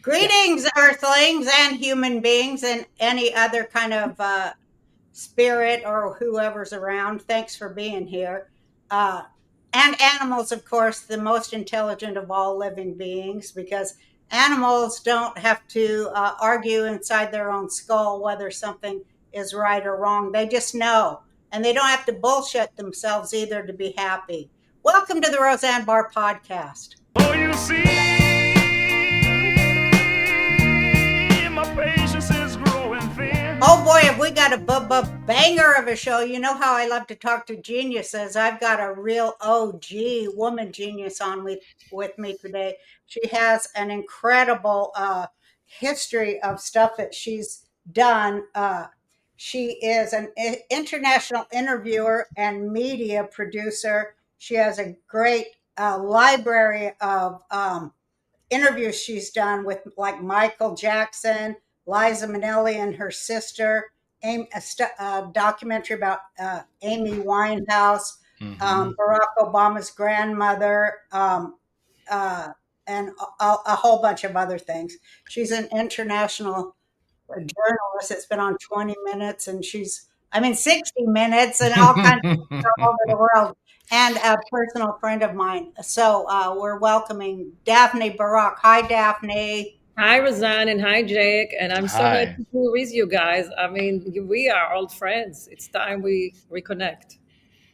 Greetings, Earthlings and human beings and any other kind of spirit or whoever's around. Thanks for being here. Uh, and animals, of course, the most intelligent of all living beings, because animals don't have to argue inside their own skull whether something is right or wrong. They just know. And they don't have to bullshit themselves either to be happy. Welcome to the Roseanne Barr Podcast. Oh, you see, my patience is growing thin. Oh boy, have we got a banger of a show. You know how I love to talk to geniuses. I've got a real OG woman genius on with me today. She has an incredible history of stuff that she's done. She is an international interviewer and media producer. She has a great library of interviews she's done with like Michael Jackson, Liza Minnelli and her sister, a documentary about Amy Winehouse, Barack Obama's grandmother, and a whole bunch of other things. She's an international journalist that's been on 20 Minutes, and 60 Minutes, and all kinds of stuff all over the world, and a personal friend of mine. So we're welcoming Daphne Barak. Hi, Daphne. Hi, Roseanne, and hi, Jake. And I'm so happy Hi. to be with you guys. I mean, we are old friends. It's time we reconnect.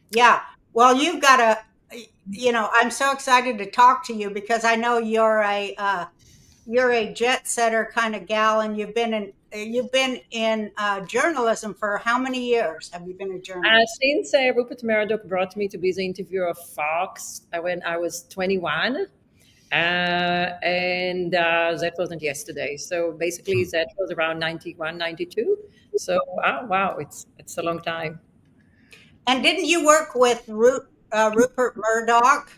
Yeah. Well, I'm so excited to talk to you because I know you're a jet setter kind of gal, and you've been in journalism for how many years? Have you been a journalist? Since Rupert Murdoch brought me to be the interviewer of Fox when I was 21, and that wasn't yesterday. So basically, that was around 91, 92. So, wow, it's a long time. And didn't you work with Rupert Murdoch?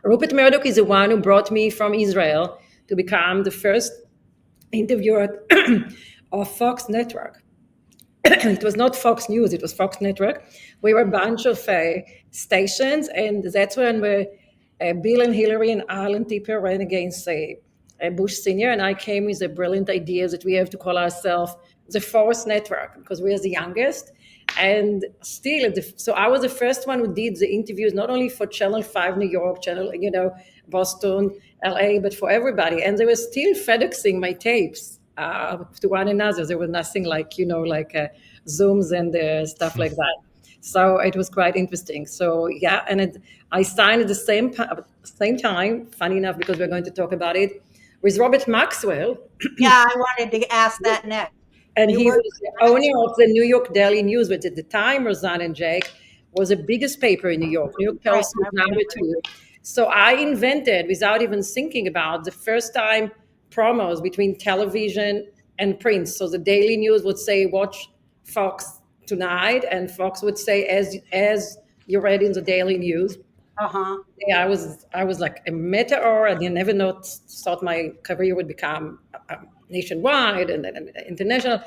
Rupert Murdoch is the one who brought me from Israel to become the first interviewer of Fox Network. It was not Fox News, it was Fox Network. We were a bunch of stations, and that's when Bill and Hillary and Alan Tipper ran against Bush Sr., and I came with a brilliant idea that we have to call ourselves the Fourth Network because we are the youngest. And still, so I was the first one who did the interviews, not only for Channel 5 New York, Boston, LA, but for everybody. And they were still FedExing my tapes to one another. There was nothing like, Zooms and stuff like that. So it was quite interesting. So, yeah, and I signed at the same time, funny enough, because we're going to talk about it, with Robert Maxwell. Yeah, I wanted to ask that next. And You he worked was the owner of the New York Daily News, which at the time, Roseanne and Jake, was the biggest paper in New York. New York Post was number 2. So I invented, without even thinking about, the first time promos between television and print. So the Daily News would say, watch Fox tonight, and Fox would say, as you read in the Daily News. Uh-huh. Yeah, I was like a meteor, and you never thought my career would become nationwide and then international.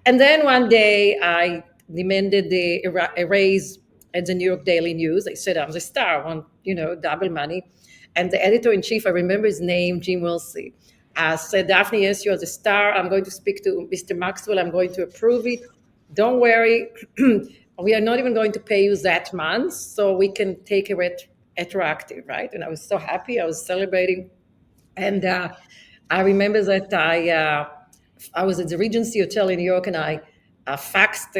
And then one day I demanded a raise at the New York Daily News. I said I'm the star, I want double money. And the editor-in-chief, I remember his name, Jim Wilsey, said, Daphne, yes, you're the star. I'm going to speak to Mr. Maxwell. I'm going to approve it. Don't worry. We are not even going to pay you that month, so we can take a retroactive, right? And I was so happy. I was celebrating. And I remember that I was at the Regency Hotel in New York, and I faxed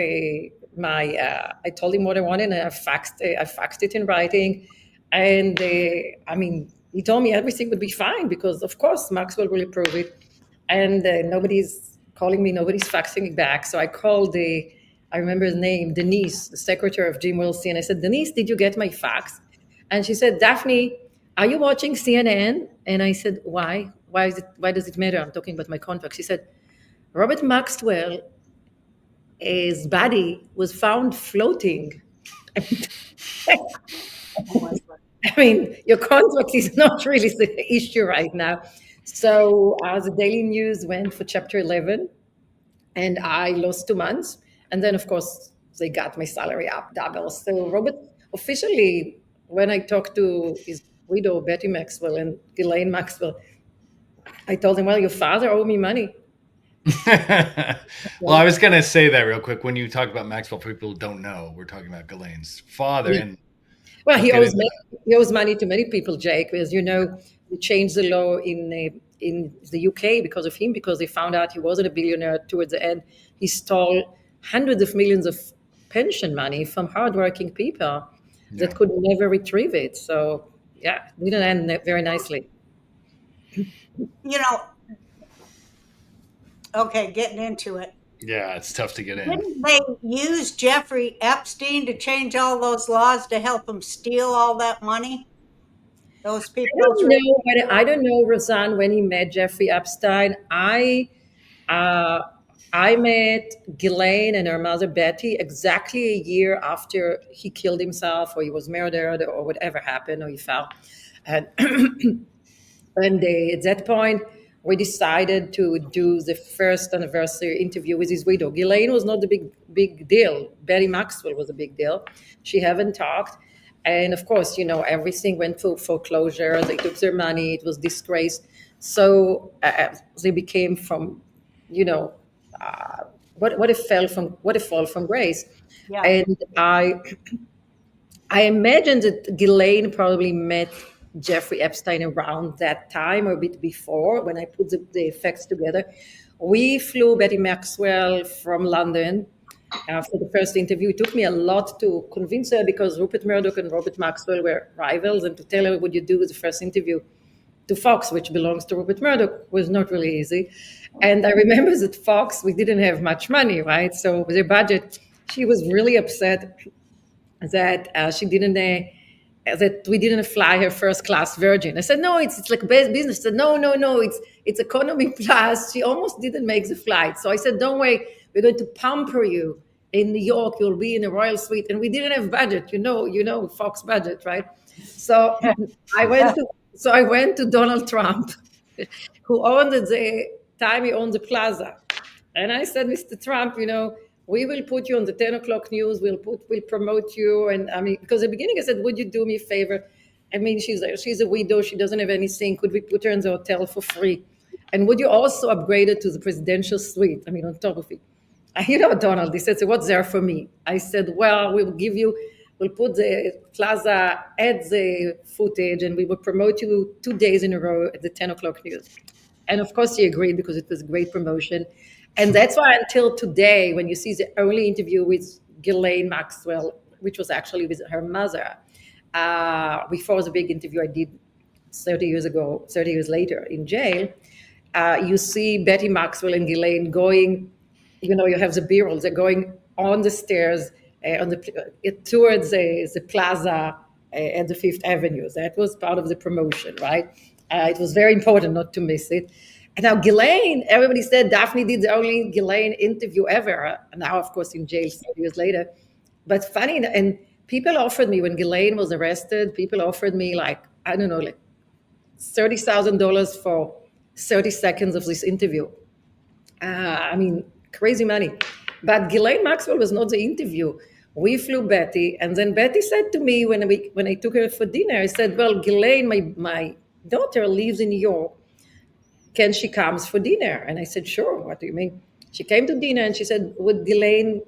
I told him what I wanted, and I faxed it in writing. And he told me everything would be fine because, of course, Maxwell will approve it. And nobody's calling me, nobody's faxing it back. So I called I remember his name, Denise, the secretary of Jim Wilsey. And I said, Denise, did you get my fax? And she said, Daphne, are you watching CNN? And I said, why? Why does it matter? I'm talking about my contract. She said, Robert Maxwell, his body was found floating. Your contract is not really the issue right now. So the Daily News went for Chapter 11, and I lost 2 months. And then, of course, they got my salary up double. So Robert, officially, when I talked to his widow, Betty Maxwell, and Ghislaine Maxwell, I told him, well, your father owed me money. Well, I was going to say that real quick. When you talk about Maxwell, for people who don't know, we're talking about Ghislaine's father. Yeah. And Well, let's get into he owes money to many people, Jake. As you know, we changed the law in the UK because of him, because they found out he wasn't a billionaire towards the end. He stole hundreds of millions of pension money from hardworking people Yeah. that could never retrieve it. So, yeah, it didn't end very nicely. You know, okay, getting into it. Yeah, it's tough to get in. Didn't they use Jeffrey Epstein to change all those laws to help him steal all that money? Those people, I don't know, Roseanne, when he met Jeffrey Epstein. Uh, I met Ghislaine and her mother Betty exactly a year after he killed himself, or he was murdered, or whatever happened, or he fell. And at that point, we decided to do the first anniversary interview with his widow. Ghislaine was not the big deal. Betty Maxwell was a big deal. She haven't talked. And of course, everything went through foreclosure. They took their money. It was disgraced. So they became from, what a fall from grace. yeah. And I imagine that Ghislaine probably met Jeffrey Epstein around that time or a bit before, when I put the effects together. We flew Betty Maxwell from London for the first interview. It took me a lot to convince her, because Rupert Murdoch and Robert Maxwell were rivals, and to tell her what you do with the first interview to Fox, which belongs to Rupert Murdoch, was not really easy. And I remember that Fox, we didn't have much money, right? So with their budget, she was really upset that she didn't that we didn't fly her first class Virgin. I said, no, it's like best business. She said, no, it's economy class. She almost didn't make the flight. So I said, don't worry, we're going to pamper you in New York. You'll be in a royal suite. And we didn't have budget, Fox budget, right? So I went to Donald Trump, who owned the time he owned the plaza. And I said, Mr. Trump, we will put you on the 10 o'clock news. We'll promote you. And I mean, because at the beginning I said, would you do me a favor? I mean, she's a widow. She doesn't have anything. Could we put her in the hotel for free? And would you also upgrade her to the presidential suite? I mean, on top of it. Donald, he said, so what's there for me? I said, well, we'll put the plaza at the footage, and we will promote you 2 days in a row at the 10 o'clock news. And of course he agreed, because it was a great promotion. And that's why until today, when you see the only interview with Ghislaine Maxwell, which was actually with her mother, before the big interview I did 30 years later in jail, you see Betty Maxwell and Ghislaine going, you have the B-rolls, they're going on the stairs towards the plaza at the Fifth Avenue. That was part of the promotion, right? It was very important not to miss it. And now Ghislaine, everybody said Daphne did the only Ghislaine interview ever. Now, of course, in jail 30 years later. But funny, and people offered me, when Ghislaine was arrested, people offered me like $30,000 for 30 seconds of this interview. I mean, crazy money. But Ghislaine Maxwell was not the interview. We flew Betty, and then Betty said to me when I took her for dinner, I said, well, Ghislaine, my daughter lives in New York. Can she come for dinner? And I said, sure. What do you mean? She came to dinner and she said, would Ghislaine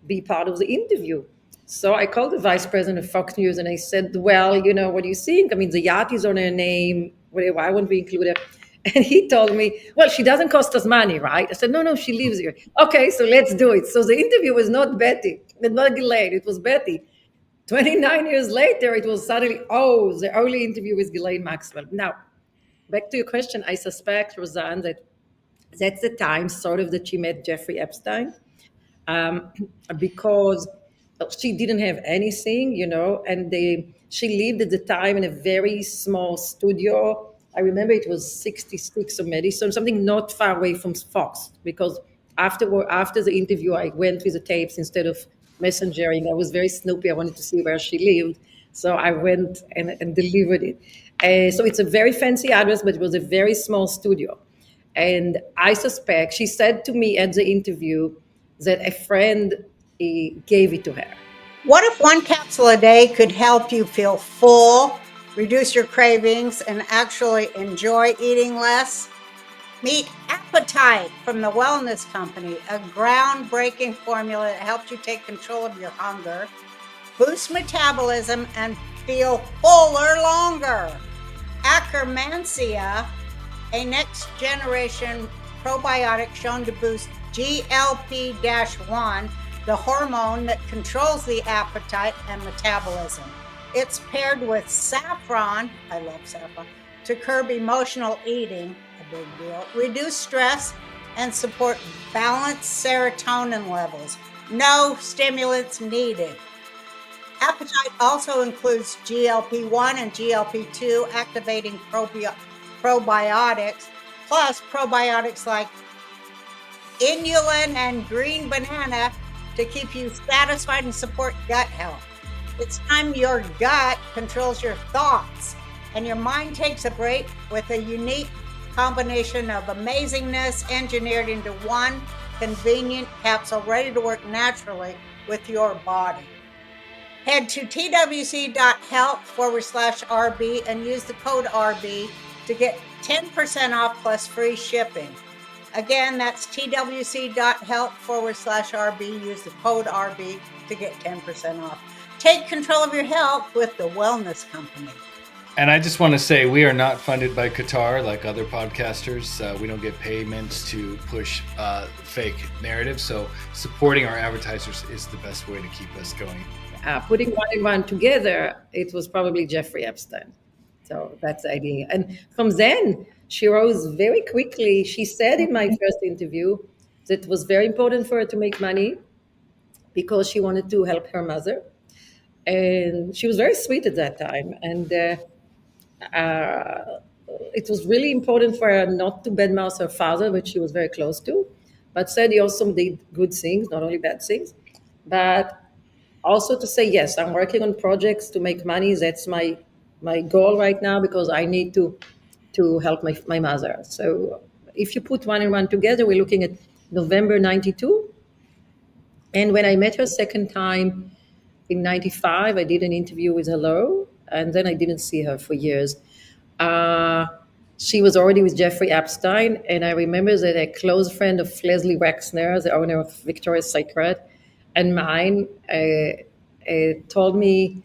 be part of the interview? So I called the vice president of Fox News and I said, well, what do you think? I mean, the yacht is on her name. Why won't we include her? And he told me, well, she doesn't cost us money, right? I said, no, she lives here. Okay, so let's do it. So the interview was not Betty, not Ghislaine, it was Betty. 29 years later, it was suddenly, the only interview with Ghislaine Maxwell. Now, back to your question, I suspect, Roseanne, that's the time sort of that she met Jeffrey Epstein, because she didn't have anything, and she lived at the time in a very small studio. I remember it was 66 or Madison, something not far away from Fox, because after the interview, I went with the tapes instead of messengering. I was very snoopy. I wanted to see where she lived. So I went and delivered it. So it's a very fancy address, but it was a very small studio. And I suspect, she said to me at the interview that a friend gave it to her. What if one capsule a day could help you feel full, reduce your cravings, and actually enjoy eating less? Meet Appetite from the Wellness Company, a groundbreaking formula that helps you take control of your hunger, boost metabolism, and feel fuller longer. Akkermansia, a next generation probiotic shown to boost GLP-1, the hormone that controls the appetite and metabolism. It's paired with saffron, I love saffron, to curb emotional eating, a big deal, reduce stress, and support balanced serotonin levels. No stimulants needed. Appetite also includes GLP-1 and GLP-2 activating probiotics, plus probiotics like inulin and green banana to keep you satisfied and support gut health. It's time your gut controls your thoughts and your mind takes a break with a unique combination of amazingness engineered into one convenient capsule ready to work naturally with your body. Head to twc.health/RB and use the code RB to get 10% off plus free shipping. Again, that's twc.health/RB. Use the code RB to get 10% off. Take control of your health with the Wellness Company. And I just want to say we are not funded by Qatar like other podcasters. We don't get payments to push fake narratives. So supporting our advertisers is the best way to keep us going. Putting one and one together, it was probably Giuffre Epstein. So that's the idea. And from then, she rose very quickly. She said in my first interview that it was very important for her to make money because she wanted to help her mother. And she was very sweet at that time. And it was really important for her not to badmouth her father, which she was very close to, but said he also did good things, not only bad things. But also to say, yes, I'm working on projects to make money. That's my goal right now because I need to help my mother. So if you put one and one together, we're looking at November 92. And when I met her second time in 95, I did an interview with Hello, and then I didn't see her for years. She was already with Giuffre Epstein, and I remember that a close friend of Leslie Wexner, the owner of Victoria's Secret, and mine told me,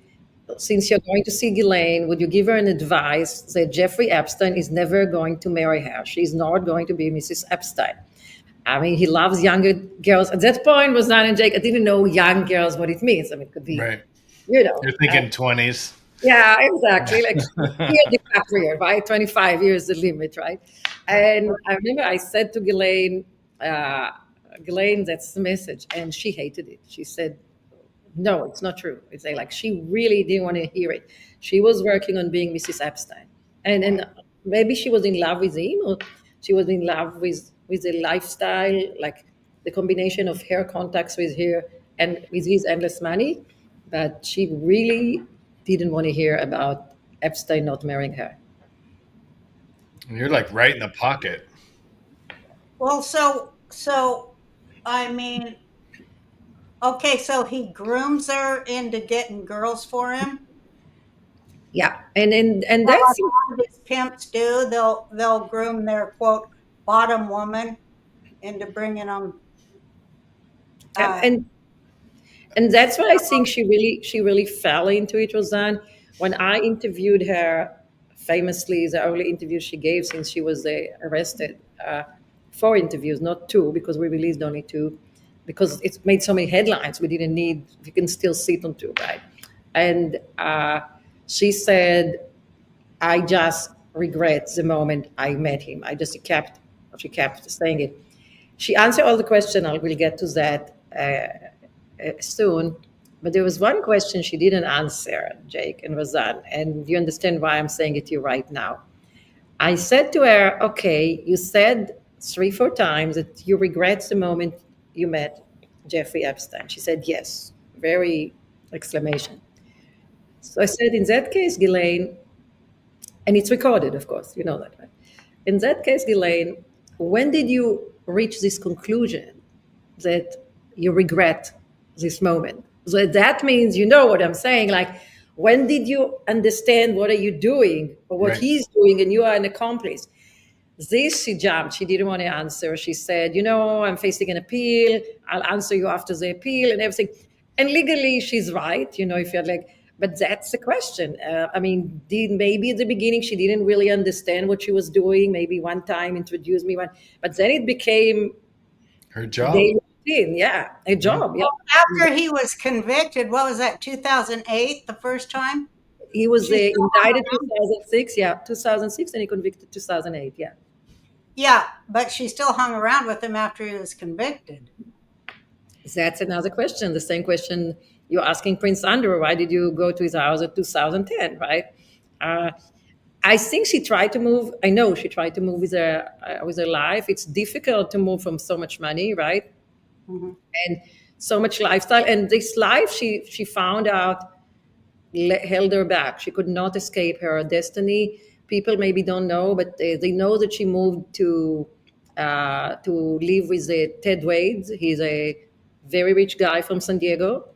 since you're going to see Ghislaine, would you give her an advice that Giuffre Epstein is never going to marry her? She's not going to be Mrs. Epstein. I mean, he loves younger girls. At that point, was not in Jake. I didn't know young girls what it means. I mean, it could be, right. You know. You're thinking 20s. Yeah, exactly. Like here, DiCaprio, right? 25 years the limit, right? And I remember I said to Ghislaine, Ghislaine, that's the message. And she hated it. She said, no, it's not true. It's like she really didn't want to hear it. She was working on being Mrs. Epstein. And maybe she was in love with him, or she was in love with the lifestyle, like the combination of her contacts with her and with his endless money. But she really didn't want to hear about Epstein not marrying her. And you're like right in the pocket. Well, so I mean, okay, so he grooms her into getting girls for him. Yeah, and Well, that's like all these pimps do. They'll groom their quote bottom woman into bringing them. and that's why I think she really fell into it, Roseanne. When I interviewed her, famously, the only interview she gave since she was arrested, 4 interviews, not 2, because we released only 2, because it made so many headlines. We didn't need. You can still sit on 2, right? And she said, I just regret the moment I met him. She kept saying it. She answered all the questions. I will get to that soon. But there was one question she didn't answer, Jake and Roseanne, and you understand why I'm saying it to you right now. I said to her, okay, you said 3-4 times that you regret the moment you met Giuffre Epstein. She said, yes, very exclamation. So I said, in that case, Ghislaine, and it's recorded, of course, you know that, right? In that case, Ghislaine, when did you reach this conclusion that you regret this moment? So that means, you know what I'm saying, like, when did you understand what are you doing or what Right. he's doing and you are an accomplice? This, she jumped. She didn't want to answer. She said, I'm facing an appeal. I'll answer you after the appeal and everything. And legally, she's right. If you're like, but that's the question. Maybe at the beginning she didn't really understand what she was doing. Maybe one time introduced me, but then it became Her job. daily routine. Yeah, a job. Yeah. After he was convicted, what was that, 2008, the first time? He was She's still indicted around. 2006. Yeah, 2006, and he convicted 2008. Yeah. Yeah, but she still hung around with him after he was convicted. That's another question. The same question you're asking Prince Andrew. Why did you go to his house in 2010, right? Uh, I think she tried to move. I know she tried to move with her life. It's difficult to move from so much money, right? Mhm. And so much lifestyle. And this life, she found out, held her back. She could not escape her destiny. People maybe don't know, but they know that she moved to live with Ted Waitt. He's a very rich guy from San Diego.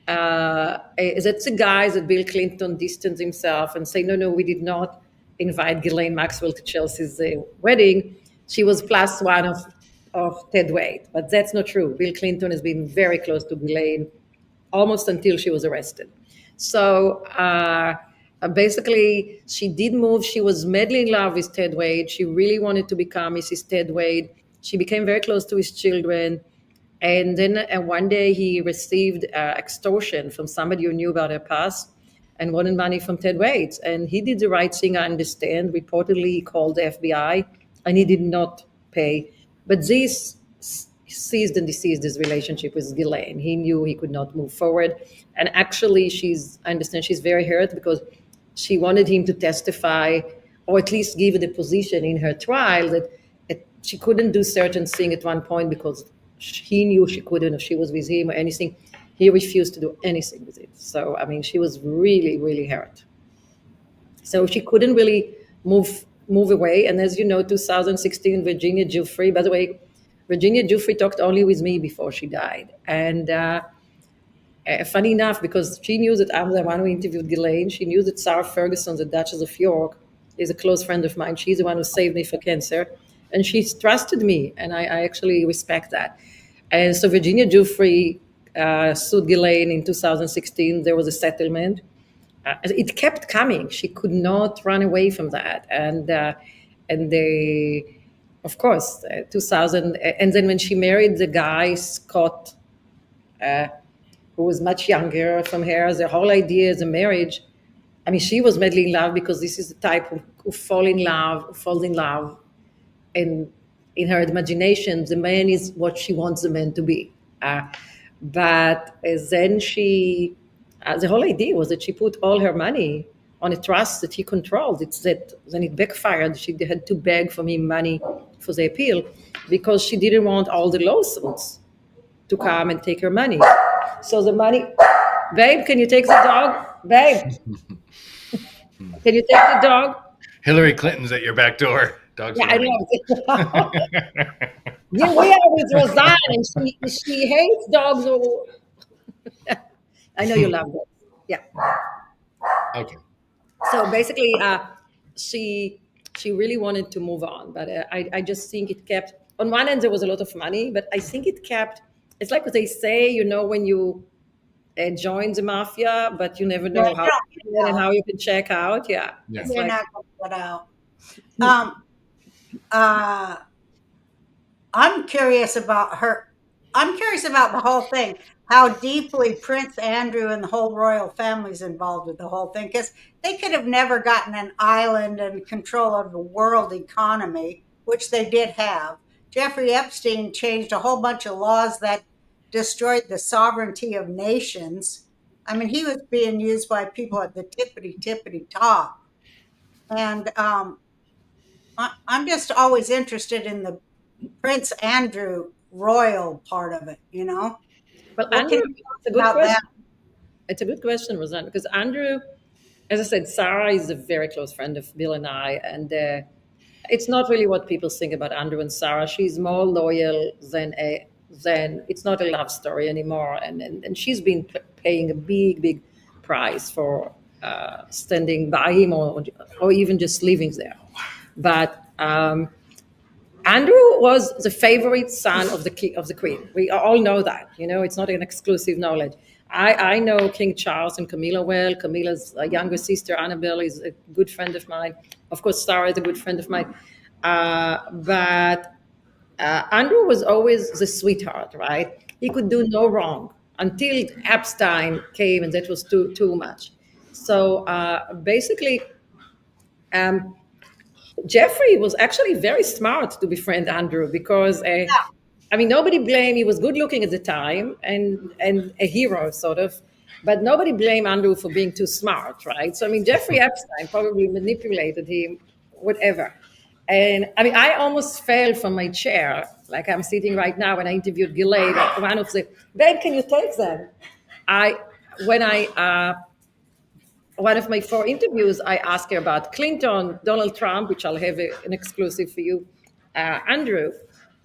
That's the guy that Bill Clinton distanced himself and say, no, we did not invite Ghislaine Maxwell to Chelsea's wedding. She was plus one of Ted Waitt, but that's not true. Bill Clinton has been very close to Ghislaine almost until she was arrested. So basically, she did move. She was madly in love with Ted Waitt. She really wanted to become Mrs. Ted Waitt. She became very close to his children. And then one day he received extortion from somebody who knew about her past and wanted money from Ted Waitt. And he did the right thing, I understand. Reportedly, he called the FBI and he did not pay. But this ceased and deceased his relationship with Ghislaine. He knew he could not move forward. And actually, I understand she's very hurt because she wanted him to testify or at least give the position in her trial that she couldn't do certain things at one point because he knew she couldn't if she was with him or anything. He refused to do anything with it. So, she was really, really hurt. So she couldn't really move away. And as you know, 2016, Virginia Giuffre, by the way, Virginia Giuffre talked only with me before she died. And funny enough, because she knew that I'm the one who interviewed Ghislaine, she knew that Sarah Ferguson, the Duchess of York, is a close friend of mine. She's the one who saved me for cancer. And she's trusted me, and I actually respect that. And so Virginia Giuffre sued Ghislaine in 2016. There was a settlement. It kept coming. She could not run away from that. And they, of course, 2000. And then when she married the guy, Scott, who was much younger from her, the whole idea of the marriage, she was madly in love because this is the type who falls in love. And in her imagination, the man is what she wants the man to be. But then the whole idea was that she put all her money on a trust that he controlled. Then it backfired. She had to beg from him money for the appeal because she didn't want all the lawsuits to come and take her money. So the money, babe, can you take the dog? Babe, can you take the dog? Hillary Clinton's at your back door. Dogs. Yeah, I know. Yeah, we are with Roseanne, and she hates dogs. I know you love dogs. Yeah. Okay. So basically, she really wanted to move on, but I just think it kept. On one end, there was a lot of money, but I think it kept. It's like what they say, when you join the mafia, but you never know how and how you can check out. Yeah. Yeah. You're not going to put out. I'm curious about her. I'm curious about the whole thing, how deeply Prince Andrew and the whole royal family is involved with the whole thing, because they could have never gotten an island and control of the world economy, which they did have. Jeffrey Epstein changed a whole bunch of laws that destroyed the sovereignty of nations. He was being used by people at the tippity top. And I'm just always interested in the Prince Andrew royal part of it, Well, What Andrew, can you tell it's a us good about question. that? It's a good question, Roseanne, because Andrew, as I said, Sarah is a very close friend of Bill and I, and it's not really what people think about Andrew and Sarah. She's more loyal than it's not a love story anymore, and she's been paying a big price for standing by him or even just living there. But Andrew was the favorite son of the queen. We all know that. It's not an exclusive knowledge. I know King Charles and Camilla well. Camilla's younger sister Annabelle is a good friend of mine. Of course, Sarah is a good friend of mine. But Andrew was always the sweetheart, right? He could do no wrong until Epstein came, and that was too much. So basically, Giuffre was actually very smart to befriend Andrew because, nobody blamed. He was good looking at the time and a hero, sort of, but nobody blamed Andrew for being too smart, right? So, Jeffrey Epstein probably manipulated him, whatever. And I almost fell from my chair, like I'm sitting right now when I interviewed Ghislaine, one of the, babe, can you take them? When I one of my 4 interviews, I asked her about Clinton, Donald Trump, which I'll have an exclusive for you, Andrew.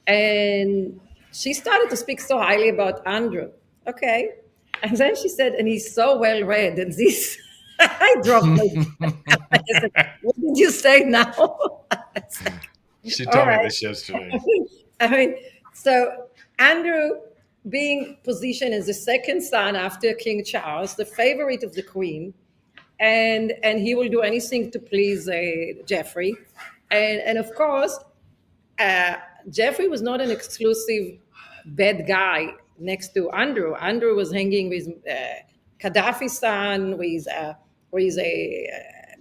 And she started to speak so highly about Andrew. Okay. And then she said, and he's so well read. And this, I dropped my. I said, what did you say now? She All told me right. this yesterday. So Andrew being positioned as the second son after King Charles, the favorite of the Queen, and he will do anything to please Giuffre, and of course, Giuffre was not an exclusive bad guy next to Andrew. Andrew was hanging with Gaddafi's son, with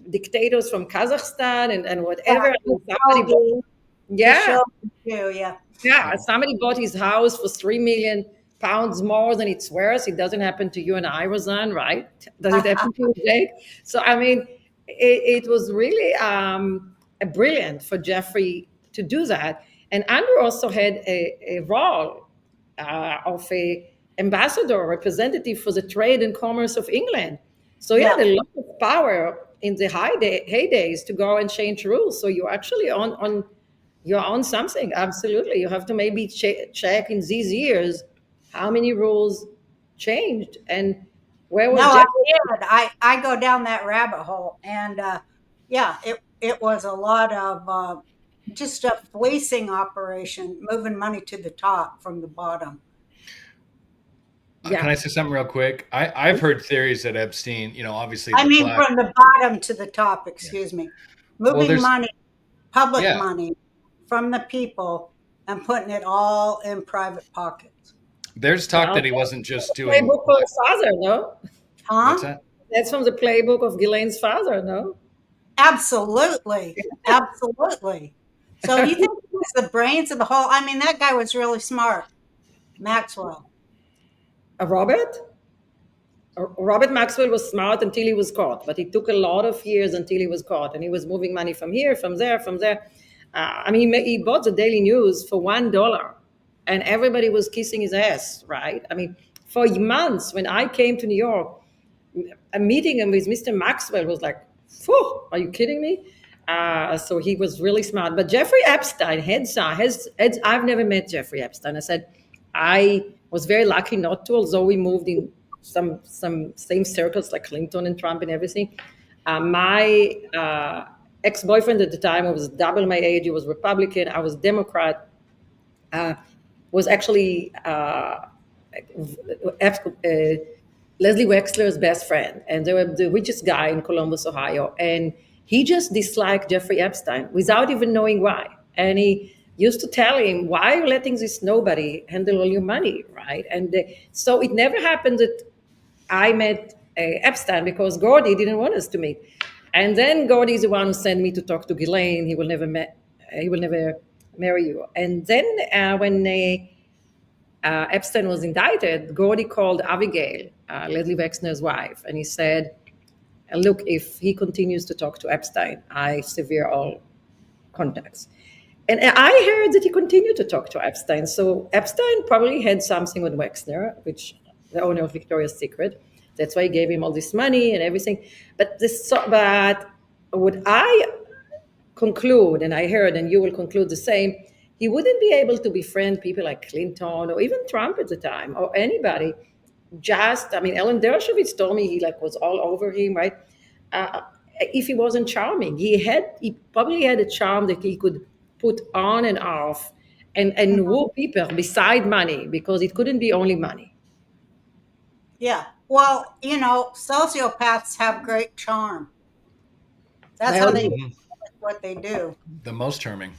dictators from Kazakhstan, and whatever. Yeah, somebody bought his house for £3 million more than it's worth. It doesn't happen to you and I, Roseanne, right? Does it happen to you, Jake? So, it was really brilliant for Giuffre to do that. And Andrew also had a role of a ambassador, representative for the trade and commerce of England. So he had a lot of power in the heydays to go and change rules. So you're actually you're on something. Absolutely. You have to maybe check in these years how many rules changed and where was I did. I go down that rabbit hole, and it was a lot of just a fleecing operation, moving money to the top from the bottom. Can I say something real quick? I've heard theories that Epstein, obviously. From the bottom to the top, excuse me. Moving money, public money from the people and putting it all in private pockets. There's talk that he wasn't just doing. Playbook of his father, no? Huh? What's that? That's from the playbook of Ghislaine's father, no? Absolutely. Absolutely. So you think he was the brains of the whole? That guy was really smart. Maxwell. Robert Maxwell was smart until he was caught, but it took a lot of years until he was caught, and he was moving money from here, from there. He bought the Daily News for $1, and everybody was kissing his ass, right? For months, when I came to New York, a meeting him with Mr. Maxwell was like, phew, are you kidding me? So he was really smart. But Giuffre Epstein I've never met Giuffre Epstein. I said, I was very lucky not to, although we moved in some same circles like Clinton and Trump and everything. My ex-boyfriend at the time was double my age. He was Republican. I was Democrat. Was actually Leslie Wexler's best friend, and they were the richest guy in Columbus, Ohio. And he just disliked Giuffre Epstein without even knowing why. And he used to tell him, why are you letting this nobody handle all your money, right? And so it never happened that I met Epstein because Gordy didn't want us to meet. And then Gordy is the one who sent me to talk to Ghislaine. He will never marry you. And then when Epstein was indicted, Gordy called Abigail, Leslie Wexner's wife, and he said, look, if he continues to talk to Epstein, I sever all contacts. And I heard that he continued to talk to Epstein. So Epstein probably had something with Wexner, which the owner of Victoria's Secret. That's why he gave him all this money and everything. But what I conclude, and I heard, and you will conclude the same, he wouldn't be able to befriend people like Clinton or even Trump at the time or anybody. Ellen Dershowitz told me he was all over him, right? If he wasn't charming, he probably had a charm that he could put on and off and woo people beside money, because it couldn't be only money. Yeah. Well, sociopaths have great charm. That's how Well, they do Mhm. what they do. The most charming.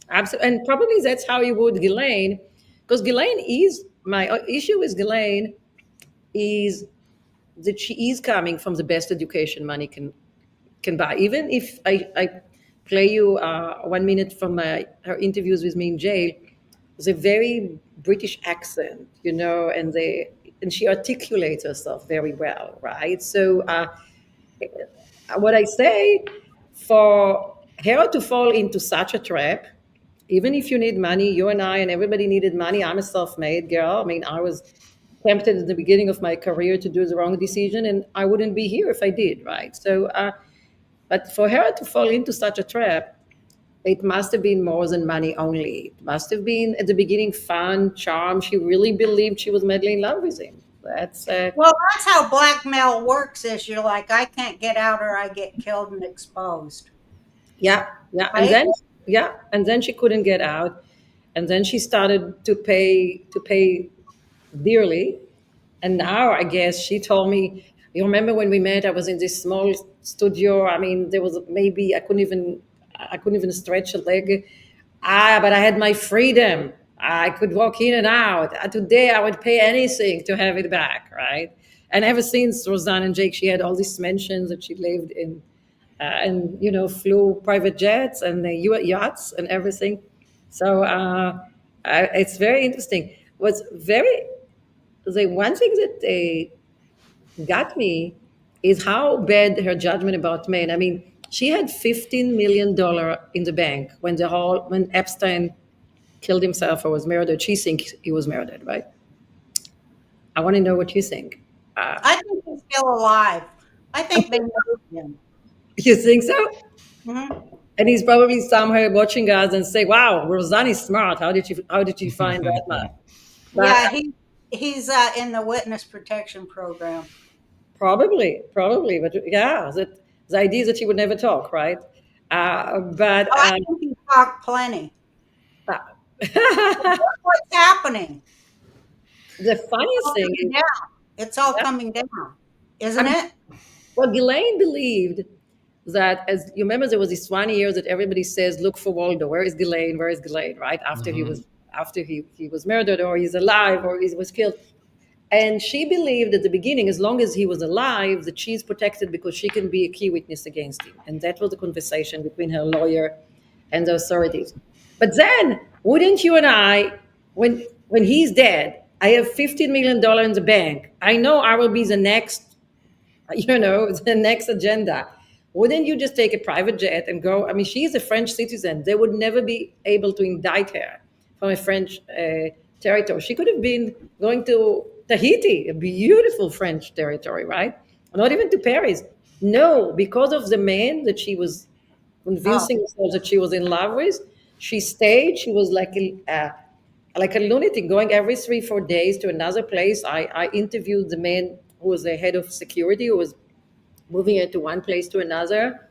absolutely, and probably that's how you would Ghislaine, because Ghislaine is my issue with Ghislaine is that she is coming from the best education money can buy. Even if I play you 1 minute from her interviews with me in jail, it's a very British accent, and she articulates herself very well, right? So what I say, for her to fall into such a trap, even if you need money, you and I and everybody needed money. I'm a self-made girl. I mean, I was tempted at the beginning of my career to do the wrong decision, and I wouldn't be here if I did, right? So, but for her to fall into such a trap, it must have been more than money only. It must have been at the beginning fun, charm. She really believed she was madly in love with him. That's Well, that's how blackmail works. Is you're like, I can't get out, or I get killed and exposed. yeah, Right? and then she couldn't get out, and then she started to pay dearly. And now I guess she told me, you remember when we met, I was in this small studio. I mean, there was maybe I couldn't even stretch a leg. But I had my freedom. I could walk in and out. Today I would pay anything to have it back, right? And ever since Roseanne and Jake, she had all these mansions that she lived in, and flew private jets and the yachts and everything. So it's very interesting. What's very the one thing that they got me is how bad her judgment about men. I mean, she had $15 million in the bank when Epstein killed himself or was murdered. She thinks he was murdered, right? I want to know what you think. I think he's still alive. I think they moved him. You think so? Mhm. And he's probably somewhere watching us and say, "Wow, Roseanne is smart. How did you find that man?" But Yeah, he's in the witness protection program. probably, but yeah, the idea is that he would never talk, right? But Oh, I think he talked plenty. Look what's happening. the It's funniest all thing coming is, down. It's all yeah, coming down, I isn't mean, it? well, Ghislaine believed that, as you remember, there was this 1 year that everybody says, "Look for Waldo. Where is Ghislaine? Where is Ghislaine?" Right after he Mhm. was after he was murdered, or he's alive, or he was killed. And she believed at the beginning, as long as he was alive, that she's protected because she can be a key witness against him. And that was the conversation between her lawyer and the authorities. But then, wouldn't you and I, when he's dead, I have $15 million in the bank. I know I will be the next, the next agenda. Wouldn't you just take a private jet and go? I mean, she's a French citizen. They would never be able to indict her from a French territory. She could have been going to Tahiti, a beautiful French territory, right? Not even to Paris. No, because of the man that she was Oh, convincing herself that she was in love with, she stayed. She was like a lunatic, going every 3 4 days to another place. I interviewed the man who was the head of security, who was moving her to one place to another.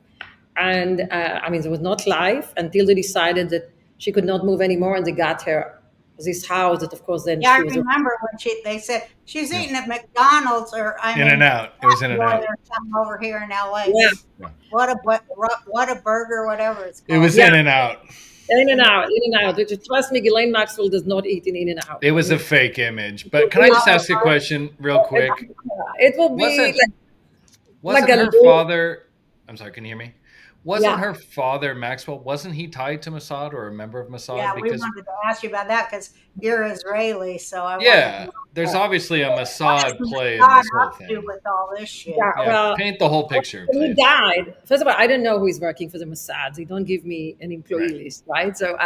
And I mean, it was not life until they decided that she could not move anymore, and they got her this house that, of course, then yeah, she I was. remember when they said she's Yeah. eating at McDonald's, or In and out. It was in and out. or something over here in LA. Yeah, What a burger, whatever it's It called. was yeah, in and out. in and out, in and out. Trust me, Ghislaine Maxwell does not eat in and out. It was a fake image. But can I just ask a question real quick? It will be Wasn't like wasn't a her little, father? I'm sorry. Can you hear me? Wasn't yeah. her father Maxwell? Wasn't he tied to Mossad or a member of Mossad? Yeah, we Because wanted to ask you about that because you're Israeli, so I wanted to yeah, know there's obviously a what Mossad does play in God this whole up to thing. with all this shit. Yeah, Yeah, well, paint the whole picture, when he please. died, first of all, I don't know who is working for the Mossad. They don't give me an employee Right. list, right? So,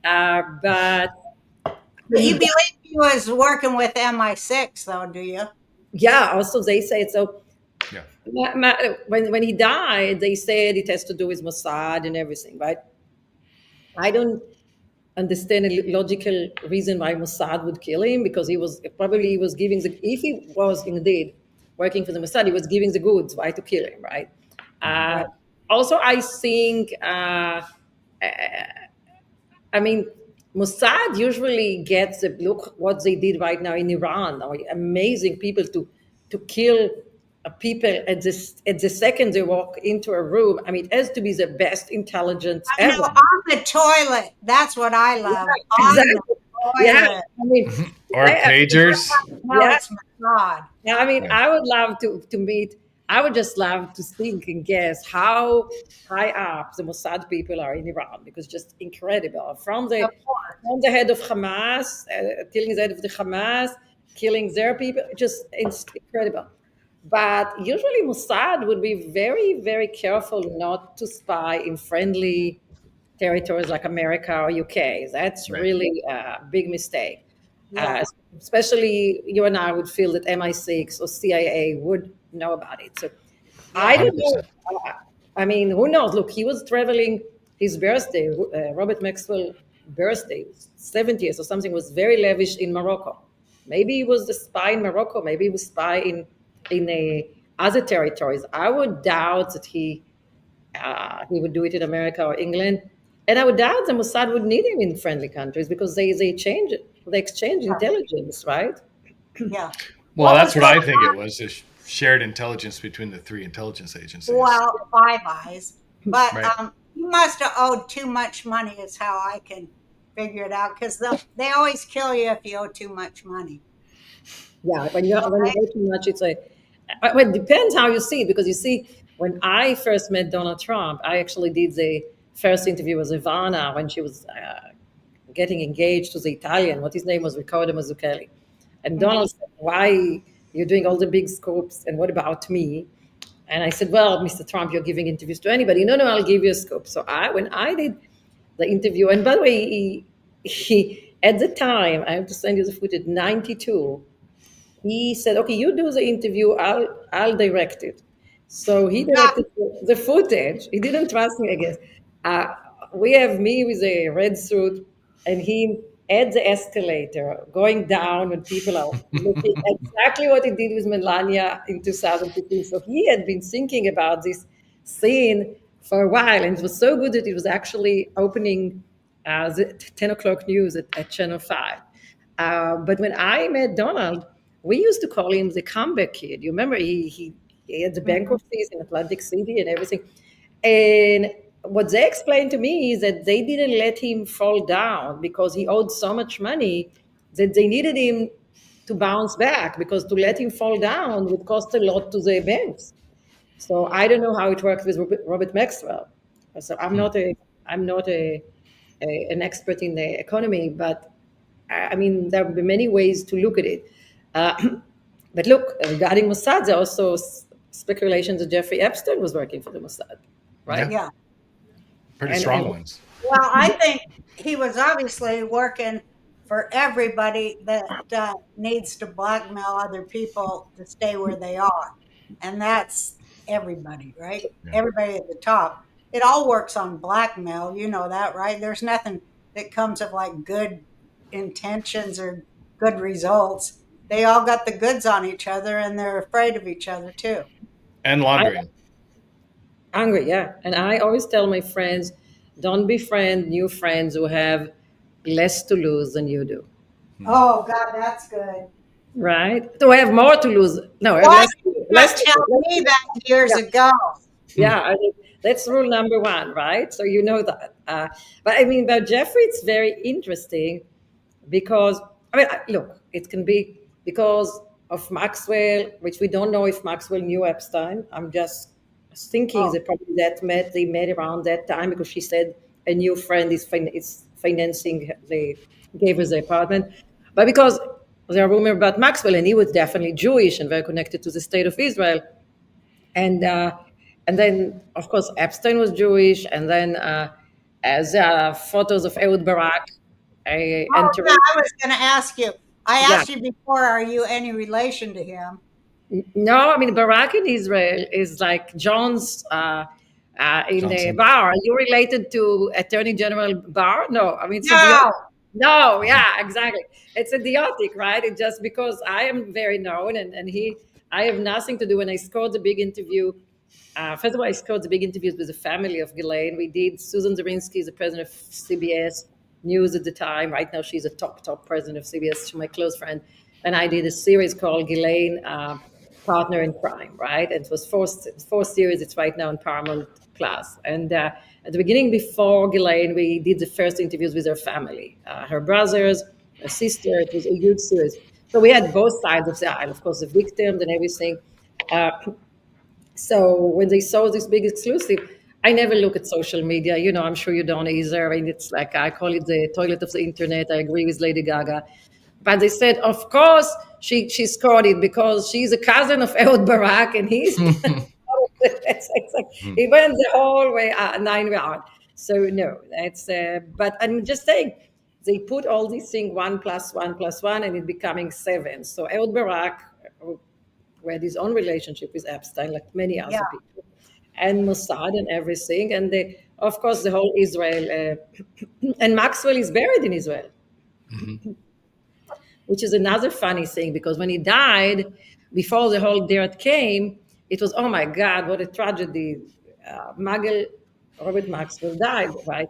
but But you believe he was working with MI6, though, do you? yeah, also they say it. So Yeah. when he died, they said it has to do with Mossad and everything, right? I don't understand a logical reason why Mossad would kill him, because he was giving if he was indeed working for the Mossad, he was giving the goods, right, to kill him, right? Uh, Right. Also, I think I mean, Mossad usually gets a look what they did right now in Iran. Amazing people to kill people at the second they walk into a room. I mean, it has to be the best intelligence I know, ever. on the toilet. That's what I love. On Exactly. the Yeah. toilet. I mean, Or pagers. No, yeah. it's Mossad. Yeah, I mean, Yeah. I would love to meet. I would just love to think and guess how high up the Mossad people are in Iran, because just incredible. Of course. From the head of Hamas, killing the head of the Hamas, killing their people, just it's incredible. But usually Mossad would be very, very careful not to spy in friendly territories like America or UK. That's Right. really a big mistake. Yeah. Especially you and I would feel that MI6 or CIA would know about it. So I don't know. 100%. I mean, who knows? Look, he was traveling. His birthday, Robert Maxwell' birthday, 70th or something, was very lavish in Morocco. Maybe he was the spy in Morocco. Maybe he was spy in other territories. I would doubt that he would do it in America or England. And I would doubt the Mossad would need him in friendly countries because they exchange intelligence, right? Yeah. Well, What that's was what I going think it was, is shared intelligence between the three intelligence agencies. Well, Five Eyes. But Right. you must have owed too much money is how I can figure it out, because they always kill you if you owe too much money. Yeah, when you know too much, it's a. Well, it depends how you see it, because you see, when I first met Donald Trump, I actually did the first interview with Ivana when she was getting engaged to the Italian. What his name was, Riccardo Mazzucchelli, and Donald said, "Why you're doing all the big scopes, and what about me?" And I said, "Well, Mr. Trump, you're giving interviews to anybody. No, I'll give you a scope." So when I did the interview, and by the way, he at the time, I have to send you the footage, 92. He said, "Okay, you do the interview. I'll direct it." So he directed the footage. He didn't trust me, I guess. Uh, we have me with a red suit, and him at the escalator going down when people are looking, exactly what he did with Melania in 2015. So he had been thinking about this scene for a while, and it was so good that it was actually opening the 10 o'clock news at Channel 5. But when I met Donald, we used to call him the comeback kid. You remember he had the bankruptcies in Atlantic City and everything. And what they explained to me is that they didn't let him fall down because he owed so much money that they needed him to bounce back, because to let him fall down would cost a lot to the banks. So I don't know how it works with Robert Maxwell. So I'm not an expert in the economy, but I mean, there will be many ways to look at it. But look, regarding Mossad, there are also speculations that Jeffrey Epstein was working for the Mossad, right? Yeah. Pretty And- strong and- ones. Well, I think he was obviously working for everybody that needs to blackmail other people to stay where they are. And that's everybody, right? Yeah. Everybody at the top. It all works on blackmail. You know that, right? There's nothing that comes of like good intentions or good results. They all got the goods on each other, and they're afraid of each other too. And laundering. Angry, yeah. And I always tell my friends, don't befriend new friends who have less to lose than you do, Oh God, that's good. right? So I have more to lose. No, Why less, did you less not to tell me that years ago? Yeah, I mean, that's rule number one, right? So you know that. But I mean, about Jeffrey, it's very interesting because, I mean, look, it can be because of Maxwell, which we don't know if Maxwell knew Epstein. I'm just thinking that probably they met around that time, because she said a new friend is financing, they gave her the apartment. But because there are rumors about Maxwell, and he was definitely Jewish and very connected to the state of Israel. And then, of course, Epstein was Jewish, and then as photos of Ehud Barak Oh, entering. yeah, I was going to ask you. I Yeah. asked you before, are you any relation to him? No, I mean, Barak in Israel is like John's in Johnson. Barr. Are you related to Attorney General Barr? No, I mean, it's No. idiotic. No, yeah, exactly. It's idiotic, right? It's just because I am very known, and I have nothing to do. When I scored the big interview, first of all, I scored the big interviews with the family of Ghislaine. We did. Susan Zirinsky is the president of CBS. news at the time. Right now, she's a top president of CBS. She's my close friend. And I did a series called Ghislaine, Partner in Crime, right? And it was four series. It's right now in Paramount Plus. And at the beginning, before Ghislaine, we did the first interviews with her family, her brothers, her sister. It was a huge series. So we had both sides of the aisle, of course, the victims and everything. So when they saw this big exclusive, I never look at social media. I'm sure you don't either. And it's like, I call it the toilet of the internet. I agree with Lady Gaga. But they said, of course, she scored it because she's a cousin of Ehud Barak, and he's he went the whole way 9 round. So no, that's. But I'm just saying, they put all these things 1 + 1 + 1, and it becoming 7. So Ehud Barak, who had his own relationship with Epstein, like many other people, and Mossad and everything, and of course the whole Israel, and Maxwell is buried in Israel. Mm-hmm. Which is another funny thing, because when he died, before the whole dirt came, it was, oh my God, what a tragedy. Robert Maxwell died, right?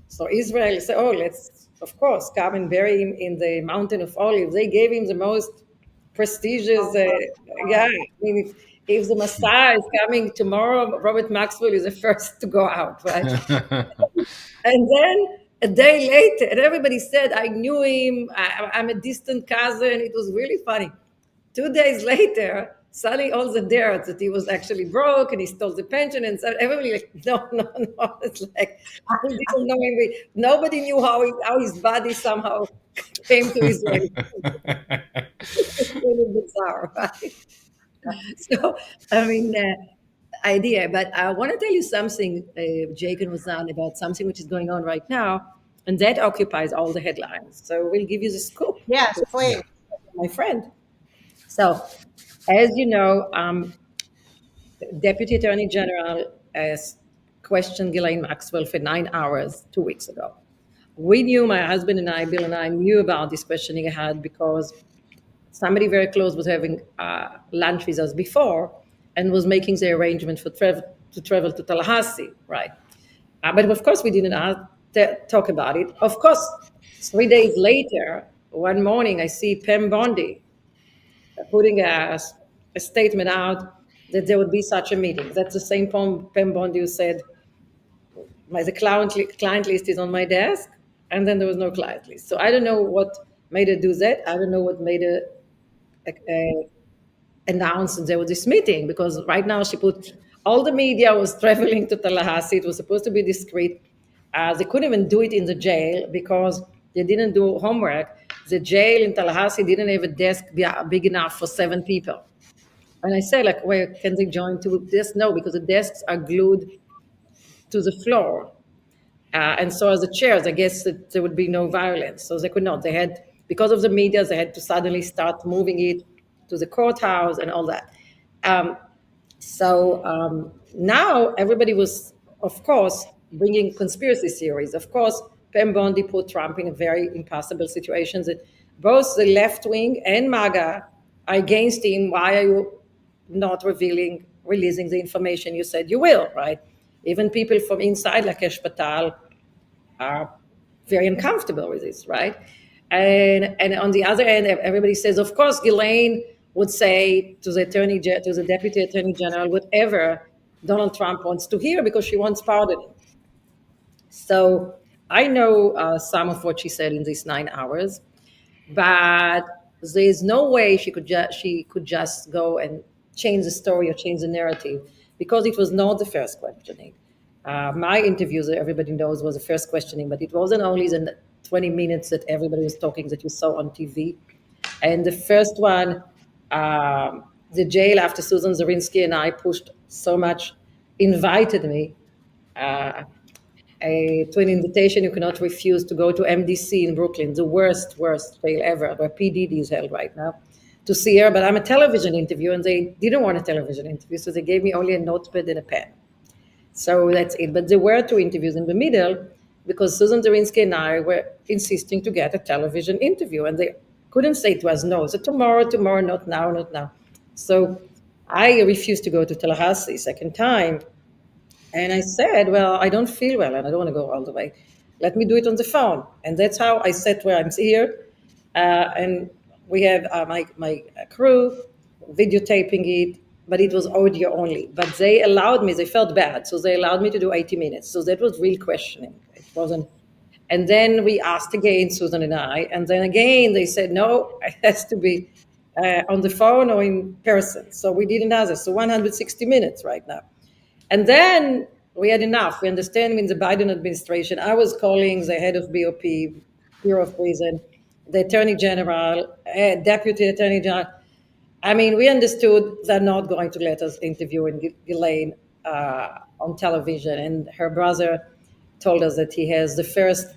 So Israel said, oh, let's, of course, come and bury him in the Mountain of Olives. They gave him the most prestigious, I mean, if the Messiah is coming tomorrow, Robert Maxwell is the first to go out, right? And then a day later, and everybody said, I knew him, I'm a distant cousin. It was really funny. 2 days later, suddenly all the dirt that he was actually broke and he stole the pension, and so everybody like, no. It's like, we didn't know him. Nobody knew how his body somehow came to Israel. It's really bizarre, right? So, I mean, idea, but I want to tell you something, Jake and Roseanne, about something which is going on right now, and that occupies all the headlines. So we'll give you the scoop. Yes, please. My friend. So, as you know, Deputy Attorney General has questioned Ghislaine Maxwell for 9 hours 2 weeks ago. We knew, my husband and I, Bill and I, knew about this questioning ahead because somebody very close was having lunch with us before and was making the arrangement for to travel to Tallahassee, right? But of course, we didn't talk about it. Of course, 3 days later, one morning, I see Pam Bondi putting a statement out that there would be such a meeting. That's the same Pam Bondi who said, the client list is on my desk, and then there was no client list. So I don't know what made her do that. I don't know what made her announced that there was this meeting, because right now she put all the media was traveling to Tallahassee. It was supposed to be discreet. They couldn't even do it in the jail because they didn't do homework. The jail in Tallahassee didn't have a desk big enough for 7 people. And I said, like, where can they join to this? No, because the desks are glued to the floor. And so as the chairs, I guess that there would be no violence. So they could not. They had, because of the media, they had to suddenly start moving it to the courthouse and all that. So now everybody was, of course, bringing conspiracy theories. Of course, Pam Bondi put Trump in a very impossible situation that both the left wing and MAGA are against him. Why are you not releasing the information you said you will, right? Even people from inside, like Esh Patal, are very uncomfortable with this, right? And on the other end, everybody says, of course, Ghislaine would say to the Deputy Attorney General, whatever Donald Trump wants to hear, because she wants pardoning. So I know some of what she said in these 9 hours, but there is no way she could just go and change the story or change the narrative, because it was not the first questioning. My interviews, everybody knows, was the first questioning, but it wasn't only the 20 minutes that everybody was talking that you saw on TV. And the first one, the jail, after Susan Zirinsky and I pushed so much, invited me to an invitation you cannot refuse, to go to MDC in Brooklyn, the worst jail ever, where PDD is held right now, to see her. But I'm a television interview, and they didn't want a television interview, so they gave me only a notepad and a pen. So that's it. But there were 2 interviews in the middle, because Susan Zirinsky and I were insisting to get a television interview, and they couldn't say to us no. So tomorrow, not now. So I refused to go to Tallahassee second time. And I said, well, I don't feel well, and I don't want to go all the way. Let me do it on the phone. And that's how I sat where I'm here. And we have my crew videotaping it, but it was audio only. But they allowed me, they felt bad, so they allowed me to do 80 minutes. So that was real questioning. It wasn't. And then we asked again, Susan and I, and then again they said, no, it has to be on the phone or in person. So we did another. So 160 minutes right now. And then we had enough. We understand in the Biden administration, I was calling the head of BOP, Bureau of Prison, the Attorney General, Deputy Attorney General. I mean, we understood they're not going to let us interview Ghislaine on television. And her brother told us that he has the first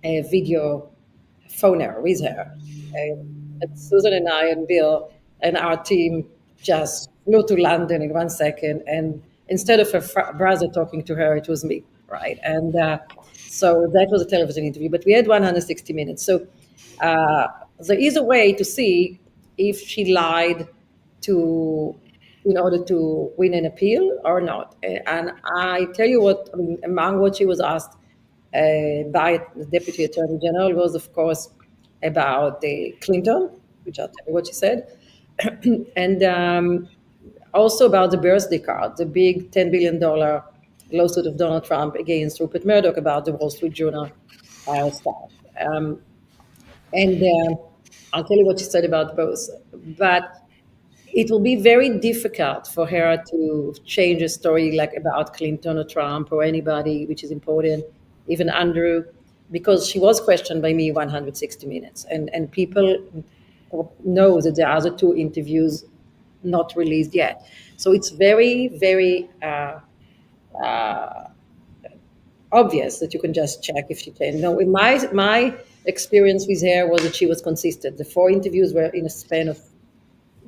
video phoner with her. And Susan and I and Bill and our team just flew to London in 1 second. And instead of her brother talking to her, it was me, right? And so that was a television interview. But we had 160 minutes. So there is a way to see if she lied to in order to win an appeal or not. And I tell you what, I mean, among what she was asked by the Deputy Attorney General was, of course, about the Clinton, which I'll tell you what she said, and also about the birthday card, the big $10 billion lawsuit of Donald Trump against Rupert Murdoch about the Wall Street Journal stuff. And I'll tell you what she said about both. But it will be very difficult for her to change a story like about Clinton or Trump or anybody, which is important, even Andrew, because she was questioned by me 160 minutes. And people know that there are the two interviews not released yet. So it's very, very obvious that you can just check if she changed. No, in my experience with her was that she was consistent. The 4 interviews were in a span of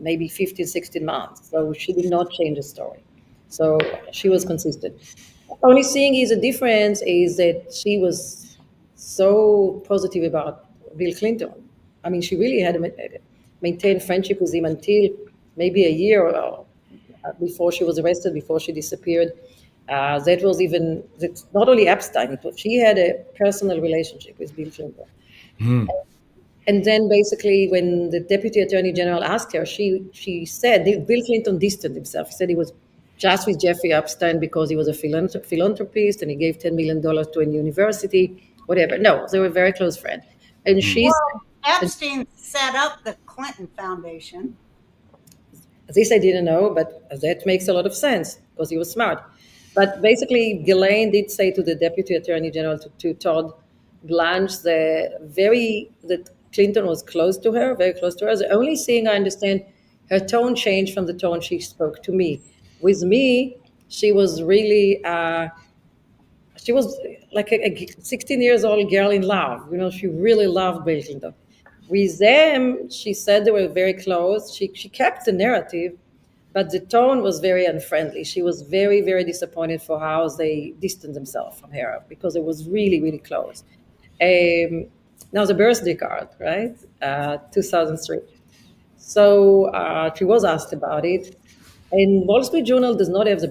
maybe 15, 16 months. So she did not change the story. So she was consistent. Only thing is, the difference is that she was so positive about Bill Clinton. I mean, she really had maintained friendship with him until maybe a year before she was arrested, before she disappeared. That was even, that not only Epstein, she had a personal relationship with Bill Clinton. And then basically when the Deputy Attorney General asked her, she said that Bill Clinton distanced himself. He said he was just with Jeffrey Epstein because he was a philanthropist and he gave $10 million to a university, whatever. No, they were very close friends. And she Well, Epstein set up the Clinton Foundation. This I didn't know, but that makes a lot of sense because he was smart. But basically, Ghislaine did say to the Deputy Attorney General, to Todd Blanche, that Clinton was close to her, very close to her. The only thing I understand, her tone changed from the tone she spoke to me. With me, she was really, she was like a 16 years old girl in love. You know, she really loved Bill Clinton. With them, she said they were very close. She kept the narrative, but the tone was very unfriendly. She was very, very disappointed for how they distanced themselves from her because it was really, really close. Now the birthday card, right? 2003. So she was asked about it. And Wall Street Journal does not have the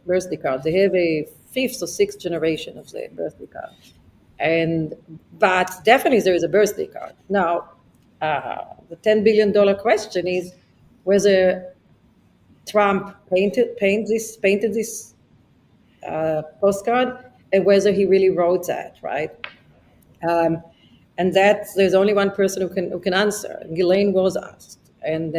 birthday card. They have a 5th or 6th generation of the birthday card. But definitely there is a birthday card. Now, the $10 billion question is whether Trump painted this postcard and whether he really wrote that, right? And that there's only one person who can answer. Ghislaine was asked, and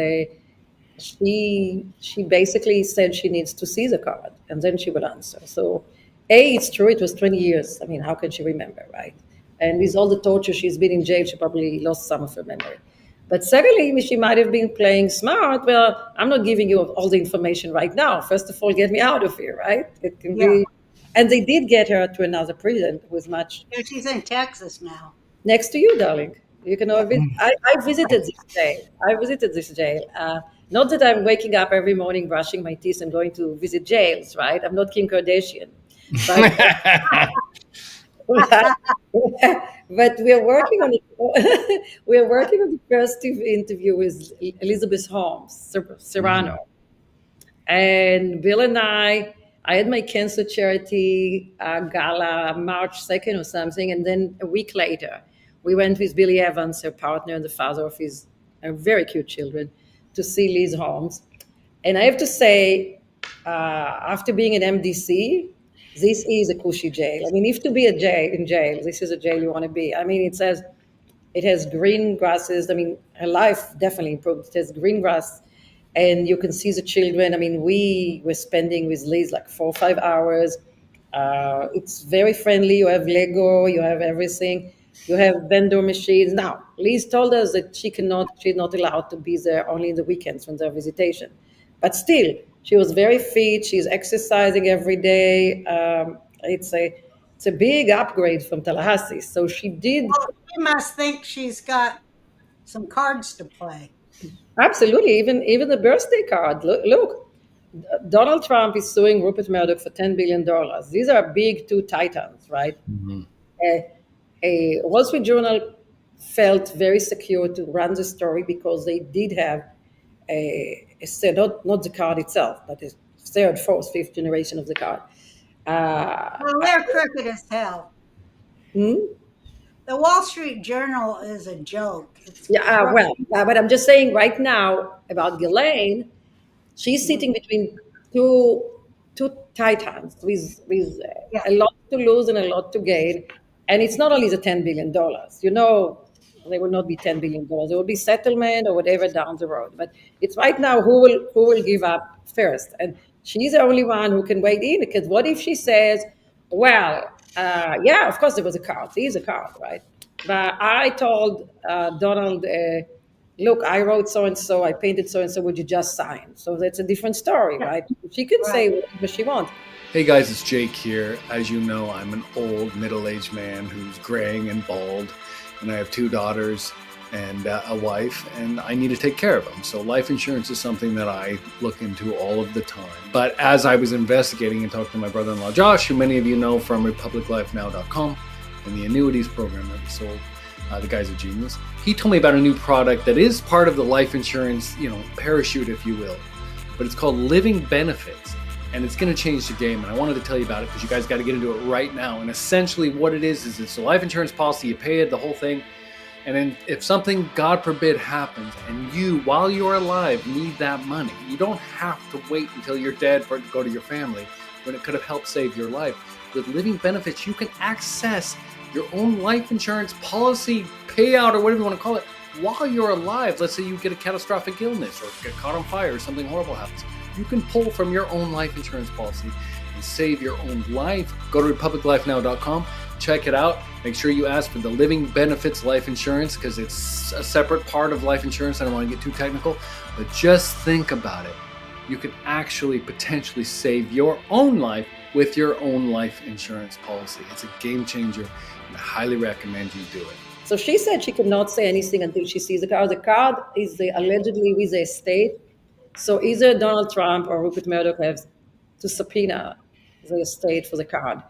she basically said she needs to see the card, and then she will answer. So, it's true. It was 20 years. I mean, how can she remember, right? And with all the torture she's been in jail, she probably lost some of her memory. But secondly, she might have been playing smart. Well, I'm not giving you all the information right now. First of all, get me out of here, right? It can be. And they did get her to another prison with much. Yeah, she's in Texas now. Next to you, darling. You can always. I visited this jail. Not that I'm waking up every morning, brushing my teeth, and going to visit jails, right? I'm not Kim Kardashian. But, but we are working on it. We are working on the first interview with Elizabeth Holmes Serrano, and Bill and I I had my cancer charity gala March 2nd or something, and then a week later, we went with Billy Evans, her partner and the father of his very cute children, to see Liz Holmes. And I have to say, after being in MDC, this is a cushy jail. I mean, if to be in jail, this is a jail you want to be. I mean, it has green grasses. I mean, her life definitely improved. It has green grass, and you can see the children. I mean, we were spending with Liz like 4 or 5 hours. It's very friendly. You have Lego, you have everything. You have vendor machines. Now, Liz told us that she's not allowed to be there only in the weekends when there's visitation. But still, she was very fit. She's exercising every day. It's a big upgrade from Tallahassee. So she did. Well, she must think she's got some cards to play. Absolutely, even the birthday card. Look, Donald Trump is suing Rupert Murdoch for $10 billion. These are big two titans, right? A Wall Street Journal felt very secure to run the story because they did have not the card itself, but a third, fourth, fifth generation of the card. Well, they're crooked as hell. The Wall Street Journal is a joke. It's But I'm just saying right now about Ghislaine, she's sitting between two titans with a lot to lose and a lot to gain. And it's not only the $10 billion. You know, there will not be $10 billion. There will be settlement or whatever down the road. But it's right now who will give up first. And she's the only one who can wade in, because what if she says, well, yeah, of course there was a card. There is a card, right? But I told Donald, look, I wrote so-and-so, I painted so-and-so, would you just sign? So that's a different story, right? She can say whatever she wants. Hey guys, it's Jake here. As you know, I'm an old middle-aged man who's graying and bald, and I have 2 daughters and a wife, and I need to take care of them. So life insurance is something that I look into all of the time. But as I was investigating and talking to my brother-in-law Josh, who many of you know from republiclifenow.com and the annuities program that we sold, the guy's a genius. He told me about a new product that is part of the life insurance, parachute, if you will. But it's called Living Benefits. And it's going to change the game. And I wanted to tell you about it because you guys got to get into it right now. And essentially what it is it's a life insurance policy. You pay it, the whole thing. And then if something, God forbid, happens and you, while you're alive, need that money, you don't have to wait until you're dead for it to go to your family when it could have helped save your life. With Living Benefits, you can access your own life insurance policy payout or whatever you want to call it while you're alive. Let's say you get a catastrophic illness or get caught on fire or something horrible happens. You can pull from your own life insurance policy and save your own life. Go to republiclifenow.com, check it out. Make sure you ask for the Living Benefits life insurance because it's a separate part of life insurance. I don't want to get too technical, but just think about it. You can actually potentially save your own life with your own life insurance policy. It's a game changer, and I highly recommend you do it. So she said she could not say anything until she sees the card. The card is allegedly with the estate. So either Donald Trump or Rupert Murdoch have to subpoena the estate for the card.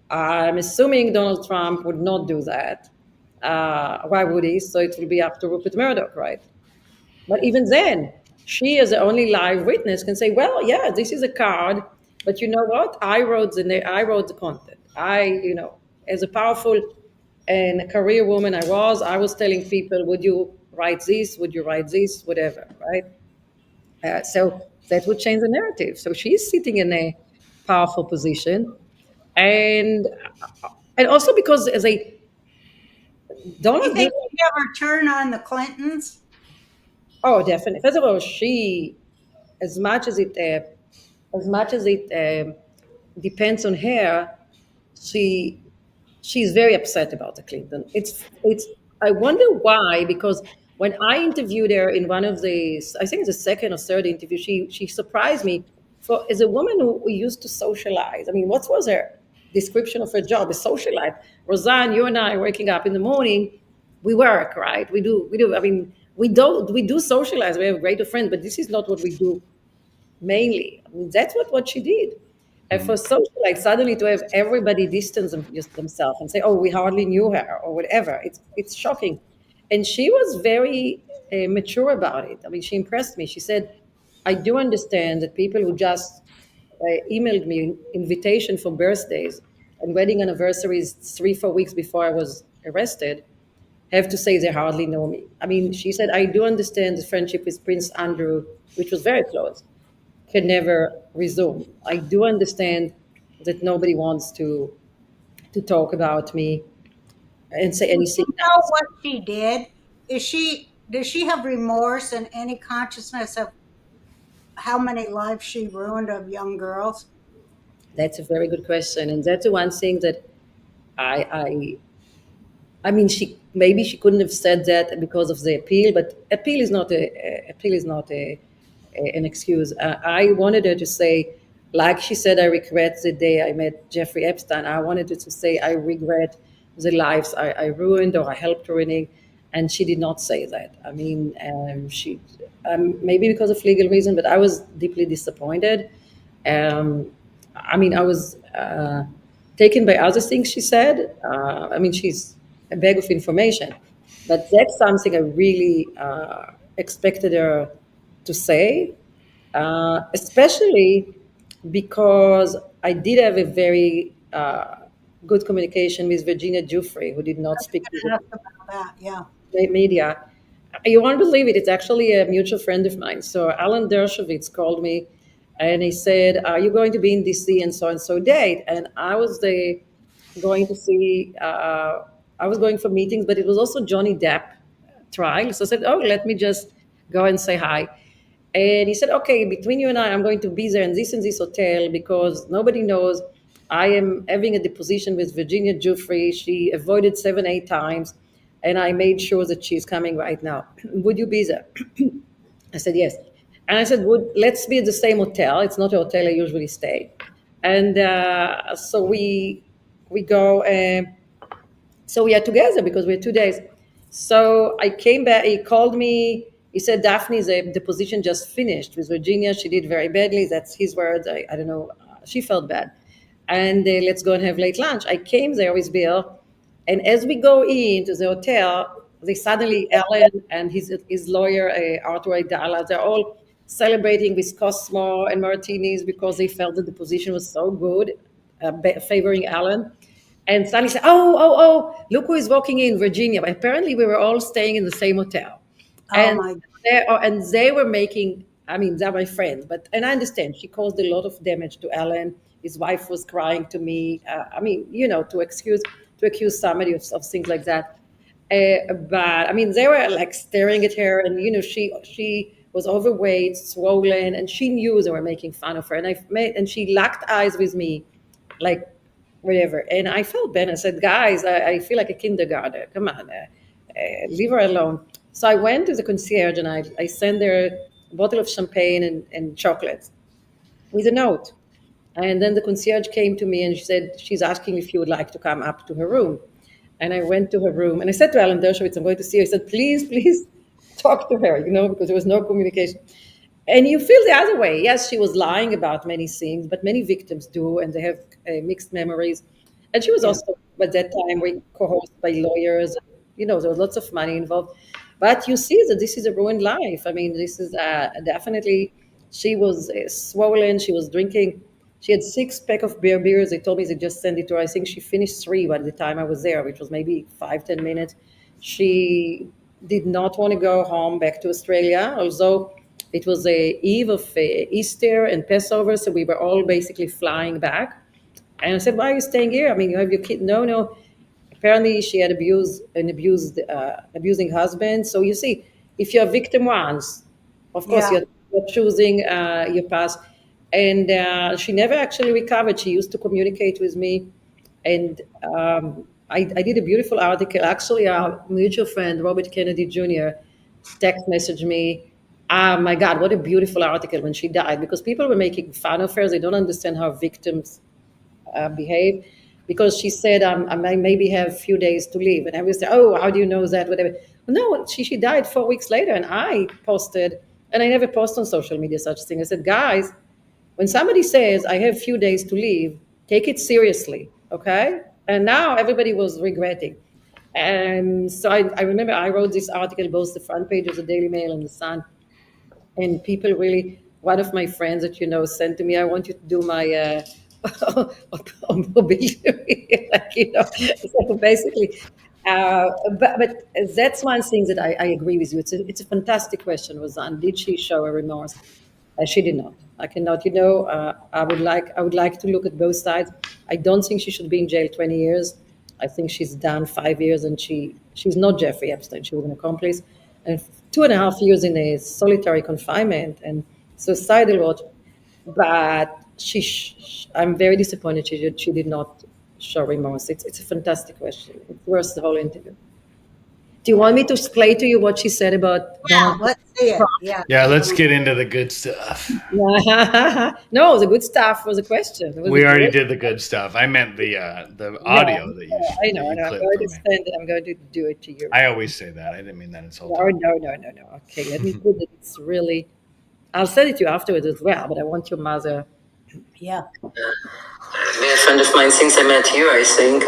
I'm assuming Donald Trump would not do that. Why would he? So it will be up to Rupert Murdoch, right? But even then, she, as the only live witness, can say, well, yeah, this is a card, but you know what? I wrote the content. As a powerful and a career woman I was telling people, would you write this? Would you write this? Whatever, right? So that would change the narrative. So she's sitting in a powerful position. And also because Do you think she'd ever turn on the Clintons? Oh, definitely. First of all, she, as much as it depends on her, she's very upset about the Clinton. It's. I wonder why, because when I interviewed her in one of the, I think the second or third interview, she surprised me. As a woman who used to socialize, I mean, what was her description of her job? A socialite. Roseanne, you and I waking up in the morning, we work, right? We do. I mean, we do socialize. We have great friends, but this is not what we do mainly. I mean, that's what she did. And for socialite, suddenly to have everybody distance themselves and say, "Oh, we hardly knew her" or whatever, it's shocking. And she was very mature about it. I mean, she impressed me. She said, "I do understand that people who just emailed me invitation for birthdays and wedding anniversaries 3 4 weeks before I was arrested. Have to say they hardly know me. I mean, she said, I do understand the friendship with Prince Andrew, which was very close, can never resume. I do understand that nobody wants to talk about me and say Do anything you know nice. what she did? Does she have remorse and any consciousness of how many lives she ruined of young girls? That's a very good question, and that's the one thing that I I mean, she couldn't have said that because of the appeal, but appeal is not an excuse. I wanted her to say, like she said, I regret the day I met Jeffrey Epstein. I wanted her to say, I regret the lives I ruined or I helped ruining, and she did not say that. I mean, she maybe because of legal reason, but I was deeply disappointed. I mean, I was taken by other things she said. I mean, she's a bag of information, but that's something I really expected her to say, especially because I did have a very good communication with Virginia Giuffre, who did not speak to the Ask about that. Yeah. media. You won't believe it. It's actually a mutual friend of mine. So Alan Dershowitz called me, and he said, "Are you going to be in DC and so date?" And I was going to see. I was going for meetings, but it was also Johnny Depp trial. So I said, "Oh, let me just go and say hi." And he said, "Okay, between you and I'm going to be there in this hotel because nobody knows. I am having a deposition with Virginia Giuffre. She avoided 7 8 times, and I made sure that she's coming right now. Would you be there?" I said, "Yes." And I said, "Would let's be at the same hotel. It's not a hotel I usually stay." And so we go. So we are together because we're 2 days. So I came back. He called me. He said, "Daphne, the position just finished with Virginia. She did very badly." That's his words. I don't know. She felt bad. And let's go and have late lunch. I came there with Bill. And as we go into the hotel, they suddenly, Alan and his lawyer, Arthur Aidala, they're all celebrating with Cosmo and martinis because they felt that the position was so good, favoring Alan. And suddenly said, look who is walking in, Virginia. But apparently we were all staying in the same hotel. Oh And my. they were making, I mean, they're my friends, and I understand she caused a lot of damage to Alan. His wife was crying to me. I mean, to accuse somebody of things like that. But I mean, they were like staring at her, and she was overweight, swollen, and she knew they were making fun of her. And she locked eyes with me, like whatever. And I felt bad. I said, "Guys, I feel like a kindergartner. Come on, leave her alone." So I went to the concierge and I sent her a bottle of champagne and chocolates with a note. And then the concierge came to me and she said, she's asking if you would like to come up to her room. And I went to her room and I said to Alan Dershowitz, "I'm going to see her." He said, please talk to her, because there was no communication. And you feel the other way. Yes, she was lying about many things, but many victims do, and they have mixed memories. And she was Yeah. also, at that time, coerced by lawyers. There was lots of money involved. But you see that this is a ruined life. I mean, this is definitely, she was swollen. She was drinking. She had 6 pack of beers. They told me they just sent it to her. I think she finished 3 by the time I was there, which was maybe 5 10 minutes. She did not want to go home back to Australia, although it was the eve of Easter and Passover, so we were all basically flying back. And I said, "Why are you staying here? I mean, you have your kid." No, no. Apparently, she had abusing husband. So you see, if you're a victim once, of course Yeah. you're choosing your past. And she never actually recovered. She used to communicate with me, and I did a beautiful article. Actually, our mutual friend Robert Kennedy Jr. text messaged me. Ah, my God, what a beautiful article when she died, because people were making fun of her. They don't understand how victims behave, because she said, I might maybe have a few days to live. And I was like, "Oh, how do you know that?" Whatever. No, she died 4 weeks later, and I posted, and I never post on social media such thing. I said, "Guys, when somebody says I have few days to live, take it seriously, okay?" And now everybody was regretting. And so I remember I wrote this article, both the front page of the Daily Mail and the Sun, and people really one of my friends that sent to me, I want you to do my obituary. So basically, but that's one thing that I agree with you. It's a fantastic question, Roseanne. Did she show a remorse? She did not. I cannot. I would like to look at both sides. I don't think she should be in jail 20 years. I think she's done 5 years, and she's not Jeffrey Epstein. She was an accomplice, and 2.5 years in a solitary confinement and suicidal watch. But I'm very disappointed she did not show remorse. It's a fantastic question. It's worth the whole interview. Do you want me to play to you what she said about Yeah, Donald let's see it. Yeah. Yeah, let's get into the good stuff. Trump? No, the good stuff was a question. It was We a already great- did the good stuff. I meant the audio that you. I know. that you I'm clipped going to for me. send it. I'm going to do it to you. I always say that. I didn't mean that No, insulting. no. Okay, let me put it. It's really. I'll send it to you afterwards as well. But I want your mother. Yeah. Been a friend of mine since I met you, I think.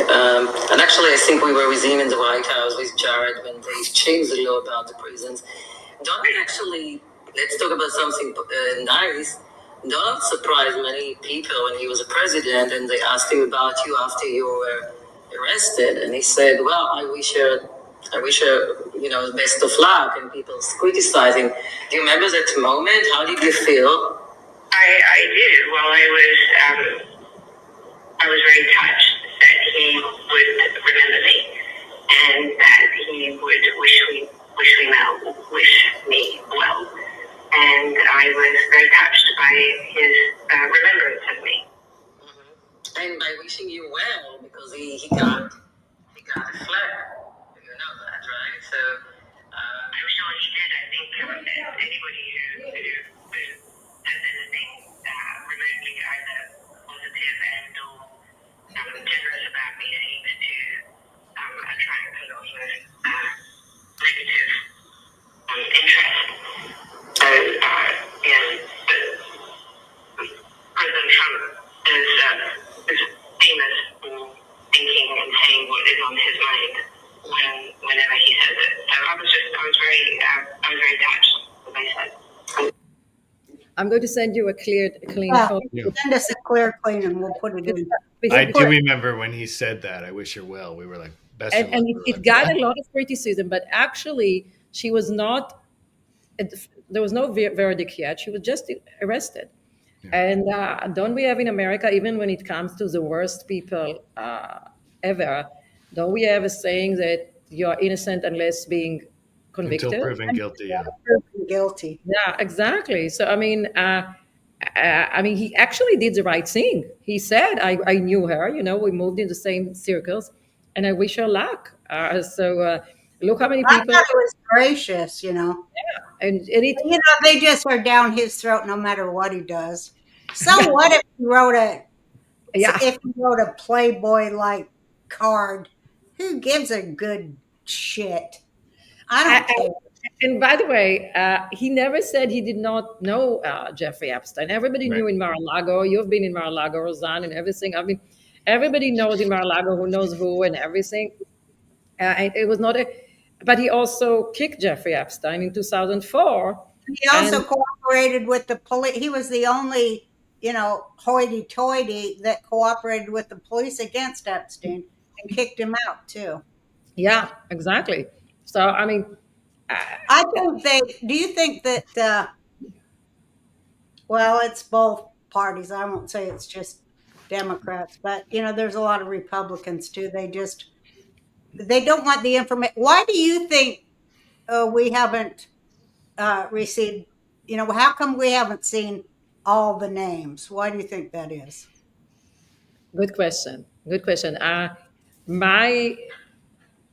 And actually, I think we were with him in the White House with Jared when they changed the law about the prisons. Donald actually, let's talk about something nice. Donald surprised many people when he was a president and they asked him about you after you were arrested. And he said, well, I wish her, the best of luck. And people criticizing. Do you remember that moment? How did you feel? I did. Well, I was very touched that he would remember me and that he would wish me well. And I was very touched by his remembrance of me. And by wishing you well, because he got the flag. You know that, right? So I'm sure he did. I think anybody who says anything remotely either positive and or generous about me seems to attract a lot of negative interest. So yes, but President Trump is famous for thinking and saying what is on his mind whenever he says it. So I was very touched, as I said. I'm going to send you a clean Yeah. copy. Yeah. Send us a clear clean and we'll put it in. I do remember when he said that. I wish her well. We were like, best of luck. And We were it like, got a lot of criticism, but actually, she was not. There was no verdict yet. She was just arrested. Yeah. And don't we have in America, even when it comes to the worst people ever, don't we have a saying that you are innocent unless being convicted? until proven guilty. Yeah. Guilty. Yeah, exactly. So he actually did the right thing. He said, "I knew her. We moved in the same circles, and I wish her luck." Look how many I people, thought it was gracious, and it. They just are down his throat no matter what he does. So what if he wrote a Playboy like card? Who gives a good shit? I don't care. And by the way, he never said he did not know Jeffrey Epstein. Everybody knew in Mar-a-Lago. You've been in Mar-a-Lago, Roseanne, and everything. I mean, everybody knows in Mar-a-Lago who knows who and everything. And it was not but he also kicked Jeffrey Epstein in 2004. He also cooperated with the police. He was the only, hoity-toity that cooperated with the police against Epstein and kicked him out too. Yeah, exactly. So, I mean, I think do you think that, well, it's both parties. I won't say it's just Democrats, but, there's a lot of Republicans too. They don't want the information. Why do you think we haven't received, how come we haven't seen all the names? Why do you think that is? good question. Good question.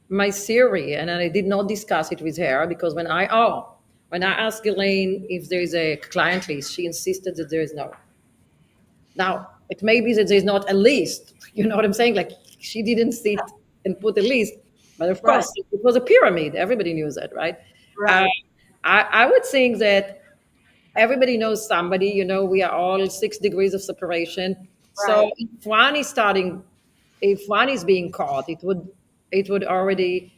My theory, and I did not discuss it with her because when I asked Ghislaine if there is a client list, she insisted that there is no. Now, it may be that there is not a list. You know what I'm saying? Like, she didn't sit and put a list, but of course, it was a pyramid. Everybody knew that, right? Right. I would think that everybody knows somebody. We are all 6 degrees of separation. So Right. if one is being caught, it would already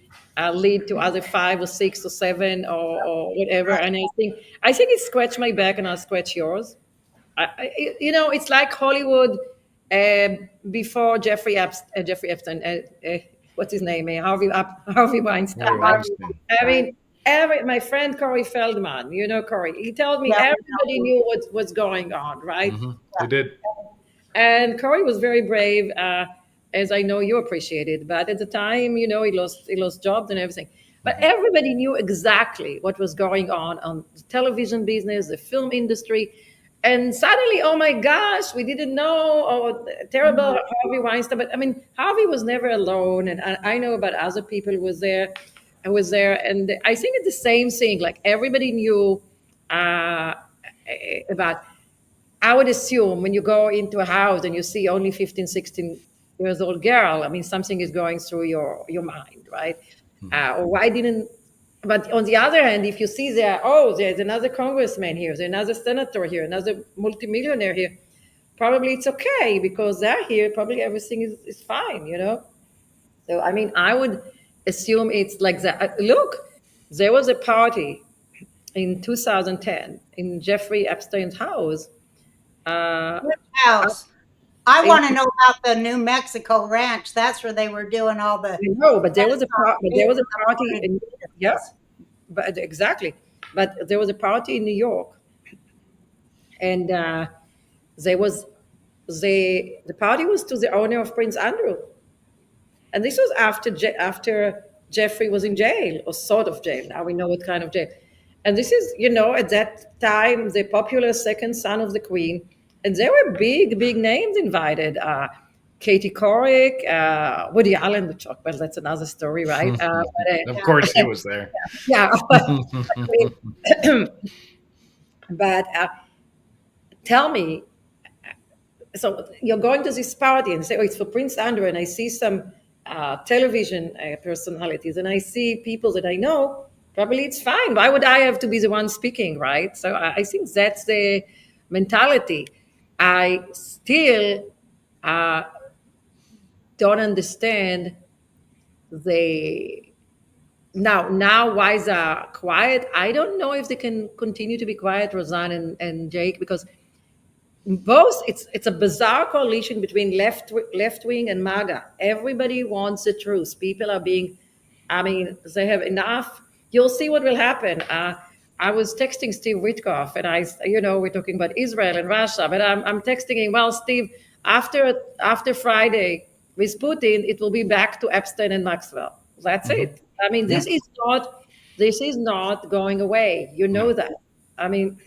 lead to other 5 or 6 or 7 or whatever. And I think it scratched my back, and I'll scratch yours. It's like Hollywood uh, before Jeffrey Epstein. What's his name? Harvey Weinstein. Harvey Weinstein. I mean, my friend Corey Feldman. You know Corey. He told me Yeah. everybody knew what was going on, right? We did. And Corey was very brave, as I know you appreciated. But at the time, he lost jobs and everything. But everybody knew exactly what was going on the television business, the film industry. And suddenly, oh my gosh, we didn't know. Oh, terrible Harvey Weinstein. But I mean, Harvey was never alone. And I know about other people who was there. And I think it's the same thing. Like everybody knew about. I would assume when you go into a house and you see only 15, 16 years old girl, I mean, something is going through your mind, right? Or why didn't, but on the other hand, if you see there's another congressman here, there's another senator here, another multimillionaire here, probably it's okay because they're here, probably everything is fine, So, I mean, I would assume it's like that. Look, there was a party in 2010 in Jeffrey Epstein's house. Which house? I want to know about the New Mexico ranch. That's where they were doing all the. No, but there was a party in, yes, but exactly. But there was a party in New York, and there was the party was to the honor of Prince Andrew, and this was after Jeffrey was in jail or sort of jail. Now we know what kind of jail. And this is, at that time, the popular second son of the Queen. And there were big, big names invited. Katie Couric, Woody Allen, well, that's another story, right? Of course, he was there. Yeah. But tell me, so you're going to this party and say, oh, it's for Prince Andrew, and I see some television personalities, and I see people that I know. Probably it's fine. Why would I have to be the one speaking, right? So I think that's the mentality. I still don't understand now why they're quiet. I don't know if they can continue to be quiet, Roseanne and Jake, because both it's a bizarre coalition between left wing and MAGA. Everybody wants the truth. People are being, they have enough. You'll see what will happen. I was texting Steve Witkoff, and we're talking about Israel and Russia, but I'm texting him, well, Steve, after Friday with Putin, it will be back to Epstein and Maxwell. That's it. I mean, this is not going away. You know that. I mean,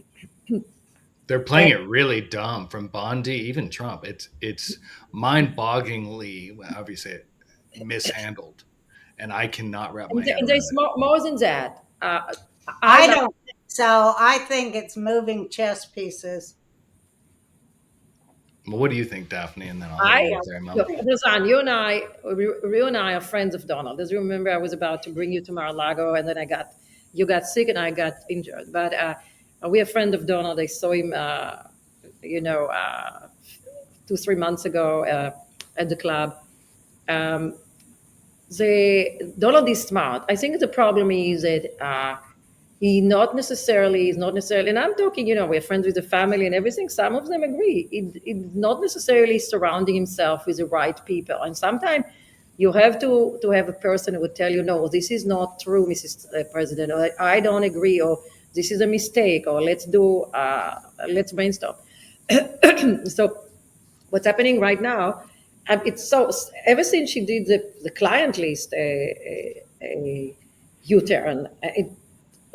they're playing it really dumb from Bondi, even Trump. It's mind-bogglingly, however you say it, mishandled. And I cannot wrap my head around it. There's more than that. I don't think so. I think it's moving chess pieces. Well, what do you think, Daphne? And then I'll Roseanne, you and I are friends of Donald. As you remember, I was about to bring you to Mar-a-Lago, and then you got sick and I got injured. But we're a friend of Donald. I saw him, 2-3 months ago at the club. Donald is smart. I think the problem is that he's not necessarily, and I'm talking, we're friends with the family and everything. Some of them agree. He's not necessarily surrounding himself with the right people. And sometimes you have to have a person who would tell you, no, this is not true, Mrs. President, or I don't agree, or this is a mistake, or let's brainstorm. So what's happening right now, it's so, ever since she did the client list, U-turn, it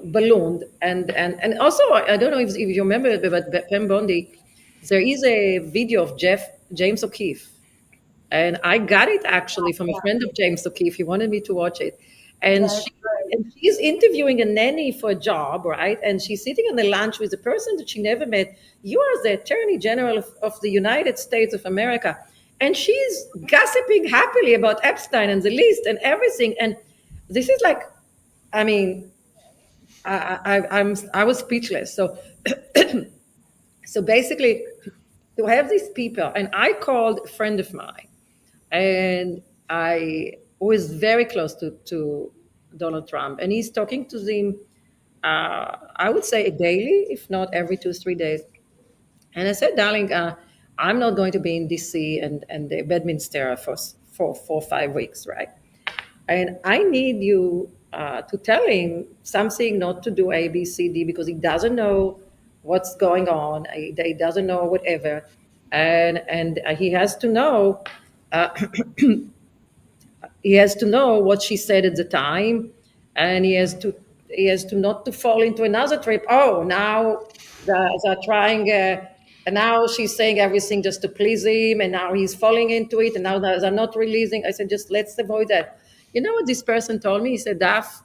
ballooned. And also, I don't know if you remember, but Pam Bondi, there is a video of James O'Keefe. And I got it actually from a friend of James O'Keefe. He wanted me to watch it. And she's interviewing a nanny for a job, right? And she's sitting on the lunch with a person that she never met. You are the Attorney General of the United States of America. And she's gossiping happily about Epstein and the list and everything. And this is like, I mean, I was speechless. So, so basically, to have these people, and I called a friend of mine, and I was very close to Donald Trump, and he's talking to them. I would say daily, if not every 2 3 days. And I said, darling, I'm not going to be in DC and the Bedminster for 4 or 5 weeks, right? And I need you to tell him something not to do A, B, C, D, because he doesn't know what's going on. He doesn't know whatever. And he has to know uh, he has to know what she said at the time, and he has to not to fall into another trip. Oh, now they're trying, and now she's saying everything just to please him, and now he's falling into it, and now they're not releasing. I said, just let's avoid that. You know what this person told me? He said, Daph,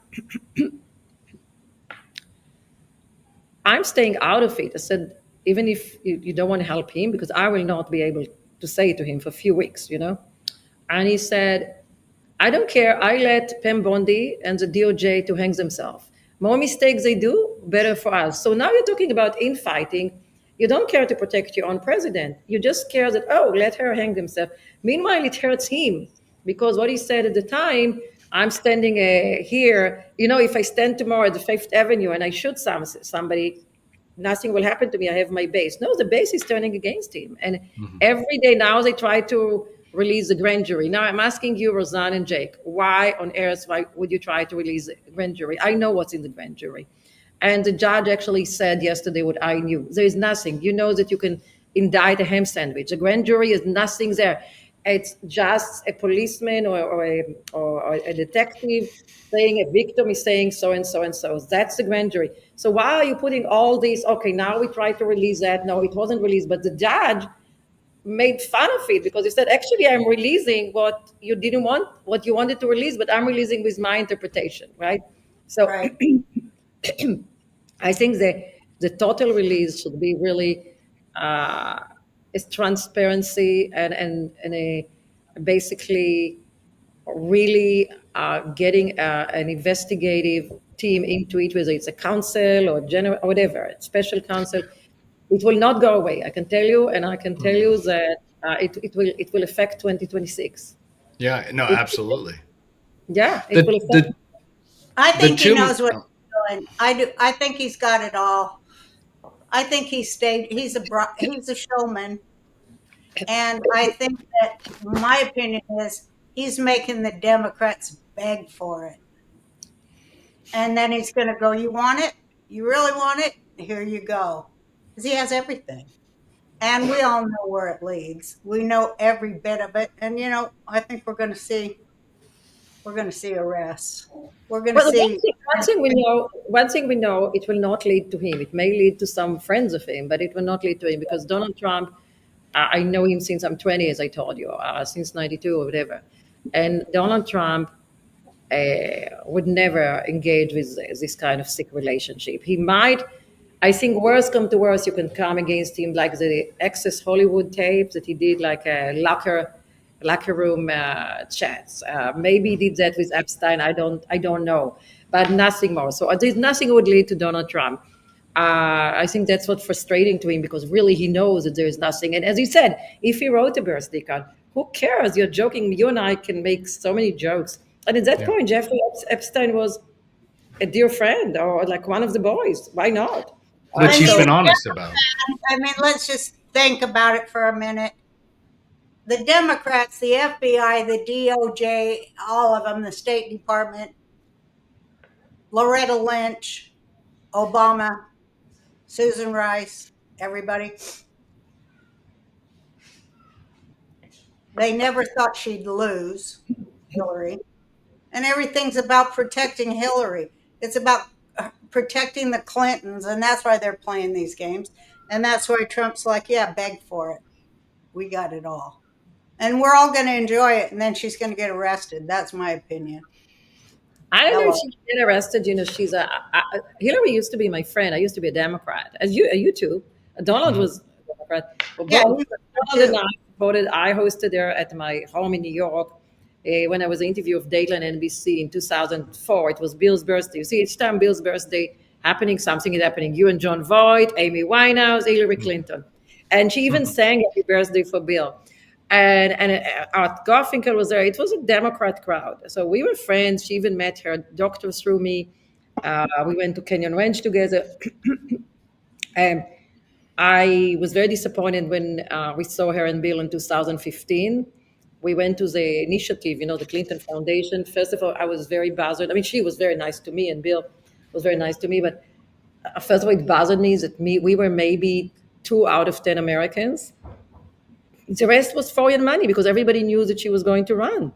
I'm staying out of it. I said, even if you don't want to help him, because I will not be able to say to him for a few weeks. And he said, I don't care. I let Pam Bondi and the DOJ to hang themselves. More mistakes they do, better for us. So now you're talking about infighting. You don't care to protect your own president. You just care that, oh, let her hang themselves. Meanwhile, it hurts him because what he said at the time, I'm standing here. If I stand tomorrow at the Fifth Avenue and I shoot somebody, nothing will happen to me. I have my base. No, the base is turning against him. And every day now they try to release the grand jury. Now I'm asking you, Roseanne and Jake, why on earth why would you try to release the grand jury? I know what's in the grand jury. And the judge actually said yesterday what I knew. There is nothing. You know that you can indict a ham sandwich. A grand jury is nothing there. It's just a policeman or a detective saying a victim is saying so and so and so. That's the grand jury. So why are you putting all these? Okay, now we try to release that. No, it wasn't released. But the judge made fun of it because he said, actually, I'm releasing what you didn't want, what you wanted to release, but I'm releasing with my interpretation, right? So Right. I think the total release should be really is transparency and a basically really getting an investigative team into it, whether it's a council or general or whatever, a special council. It will not go away. I can tell you, and I can tell you that it will affect 2026. Yeah, no, absolutely. Yeah, it The will affect. the I the think he two. knows what he's doing. I do. I think he's got it all. I think he's a showman, and I think that my opinion is he's making the Democrats beg for it, and then he's going to go. You want it? You really want it? Here you go, because he has everything, and we all know where it leads. We know every bit of it, and I think we're going to see. We're going to see arrests. We're going to Well, one see. thing, one thing we know, it will not lead to him. It may lead to some friends of him, but it will not lead to him because Donald Trump, I know him since I'm 20, as I told you, since 92 or whatever. And Donald Trump would never engage with this kind of sick relationship. He might, I think, worst come to worst, you can come against him like the Access Hollywood tape that he did, like a locker room chats. Maybe he did that with Epstein. I don't know, but nothing more. So there's nothing would lead to Donald Trump. I think that's what's frustrating to him because really he knows that there is nothing. And as he said, if he wrote a birthday card, who cares? You're joking. You and I can make so many jokes. And at that Yeah. point, Jeffrey Epstein was a dear friend or like one of the boys. Why not? Which I he's mean, been honest about. let's just think about it for a minute. The Democrats, the FBI, the DOJ, all of them, the State Department, Loretta Lynch, Obama, Susan Rice, everybody, they never thought she'd lose, Hillary. And everything's about protecting Hillary. It's about protecting the Clintons, and that's why they're playing these games. And that's why Trump's like, yeah, beg for it. We got it all. And we're all going to enjoy it, and then she's going to get arrested. That's my opinion. I don't know if Hello. she get arrested. She's Hillary used to be my friend. I used to be a Democrat, as you too. Donald Mhm. was a Democrat. Well, Yeah, both he Donald and too. I voted. I hosted her at my home in New York when I was the interview of Dateline NBC in 2004. It was Bill's birthday. You see, each time Bill's birthday happening, something is happening. You and John Voight, Amy Winehouse, Hillary Clinton, and she even sang "Happy Birthday" for Bill. and Art Garfinkel was there. It was a Democrat crowd, so we were friends. She even met her doctor through me. We went to Canyon Ranch together, and I was very disappointed when we saw her and Bill in 2015. We went to the initiative, the Clinton Foundation. First of all, I was very bothered. I mean, she was very nice to me, and Bill was very nice to me. But first of all, it bothered me that we were maybe 2 out of 10 Americans. The rest was foreign money because everybody knew that she was going to run.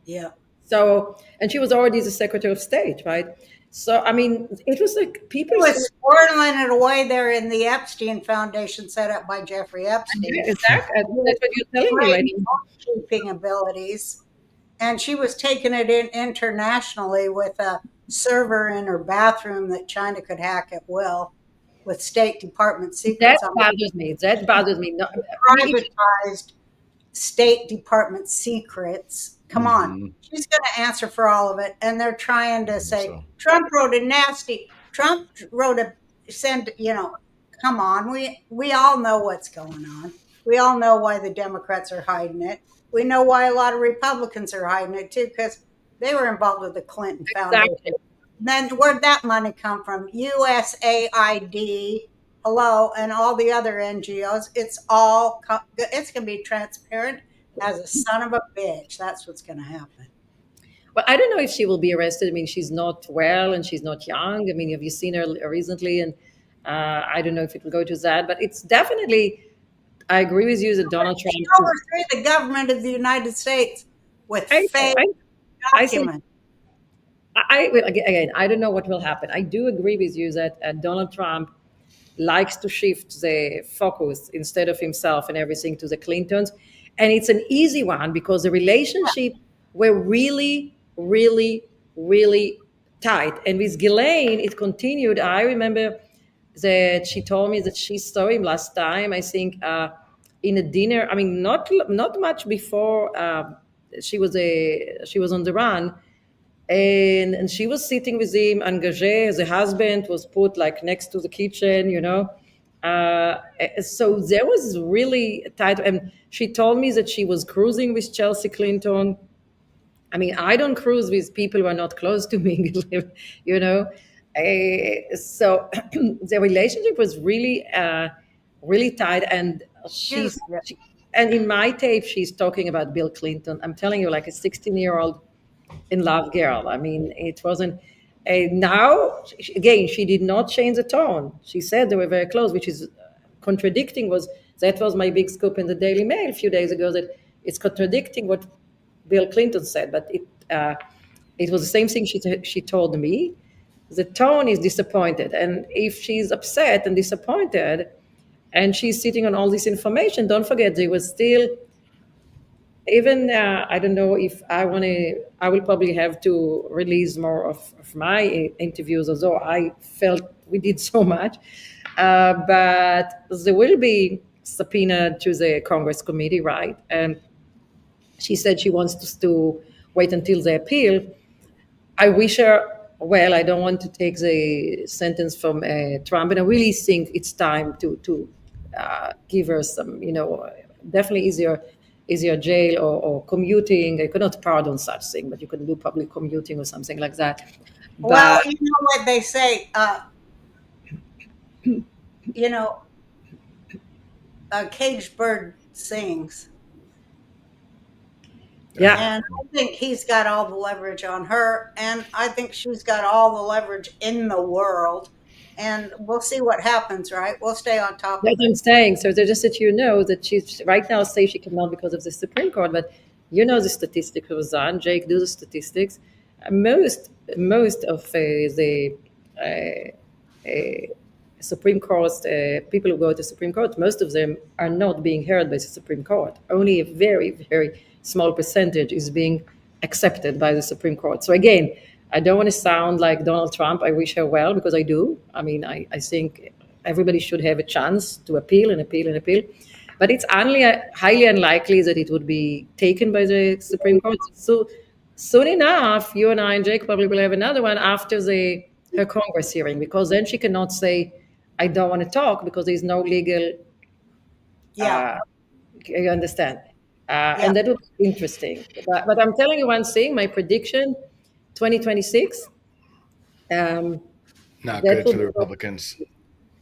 Yeah. So, and she was already the Secretary of State, right? So, I mean, it was like people. He was swirling it away there in the Epstein Foundation set up by Jeffrey Epstein. Yeah, exactly. That's what you're telling me, right? Keeping abilities. And she was taking it in internationally with a server in her bathroom that China could hack at will with State Department secrets. That bothers me. That bothers me. No, Privatized State Department secrets. Come on. She's going to answer for all of it. And they're trying to say, so. Trump wrote a nasty, Trump wrote a, come on. We all know what's going on. We all know why the Democrats are hiding it. We know why a lot of Republicans are hiding it too, because they were involved with the Clinton Foundation. exactly. Then where'd that money come from? USAID, hello, and all the other NGOs. It's going to be transparent as a son of a bitch. That's what's going to happen. Well, I don't know if she will be arrested. I mean, she's not well and she's not young. I mean, have you seen her recently? And I don't know if it will go to that, but it's definitely. I agree with you that Donald Trump. She overthrew the government of the United States with fake I think documents. again, I don't know what will happen. I do agree with you that Donald Trump likes to shift the focus instead of himself and everything to the Clintons. And it's an easy one because the relationship were really, really, really tight. And with Ghislaine, it continued. I remember that she told me that she saw him last time, I think, in a dinner. I mean, not much before she was on the run. And she was sitting with him, engagé. The husband was put like next to the kitchen, so there was really tight. And she told me that she was cruising with Chelsea Clinton. I mean, I don't cruise with people who are not close to me, you know. So the relationship was really, really tight. And and in my tape, she's talking about Bill Clinton. I'm telling you, like a 16-year-old in love girl. I mean, it wasn't. Now, again, she did not change the tone. She said they were very close, which is contradicting. That was my big scoop in the Daily Mail a few days ago, that it's contradicting what Bill Clinton said, but it was the same thing she told me. The tone is disappointed, and if she's upset and disappointed, and she's sitting on all this information, don't forget there was still. Even I don't know if I want to. I will probably have to release more of my interviews, although I felt we did so much. But there will be subpoena to the Congress committee, right? And she said she wants to wait until the appeal. I wish her well. I don't want to take the sentence from Trump, and I really think it's time to give her some, definitely easier jail or commuting. I could not pardon such thing, but you can do public commuting or something like that. Well, you know what they say, a caged bird sings. Yeah. And I think he's got all the leverage on her, and I think she's got all the leverage in the world. And we'll see what happens, right? We'll stay on top of That's what I'm it. saying. So they just that that she's right now say she cannot because of the Supreme Court, but the statistics, Roseanne. Jake, do the statistics. Most of the Supreme Court people who go to Supreme Court, most of them are not being heard by the Supreme Court. Only a very, very small percentage is being accepted by the Supreme Court. So again, I don't want to sound like Donald Trump. I wish her well because I do. I mean, I think everybody should have a chance to appeal and appeal and appeal. But it's only highly unlikely that it would be taken by the Supreme Court. So soon enough, you and I and Jake probably will have another one after her Congress hearing, because then she cannot say, I don't want to talk because there's no legal. Yeah. You understand? And that would be interesting. But I'm telling you one thing, my prediction, 2026, um, Not that good will for the be, Republicans.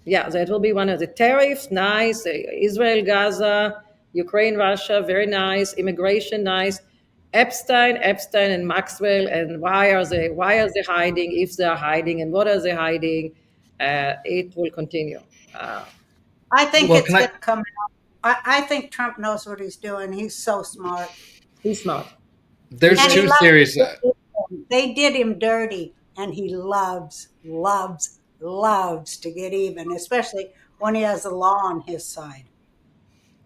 yeah, that will be one of the tariffs, nice. Israel, Gaza, Ukraine, Russia, very nice. Immigration, nice. Epstein, and Maxwell, and why are they hiding? If they are hiding, and what are they hiding? It will continue. Uh, I think Well, it's can I? going to come out. I think Trump knows what he's doing. He's so smart. he's smart. He's There's And he very two smart. loves theories. to do them. They did him dirty, and he loves to get even, especially when he has the law on his side,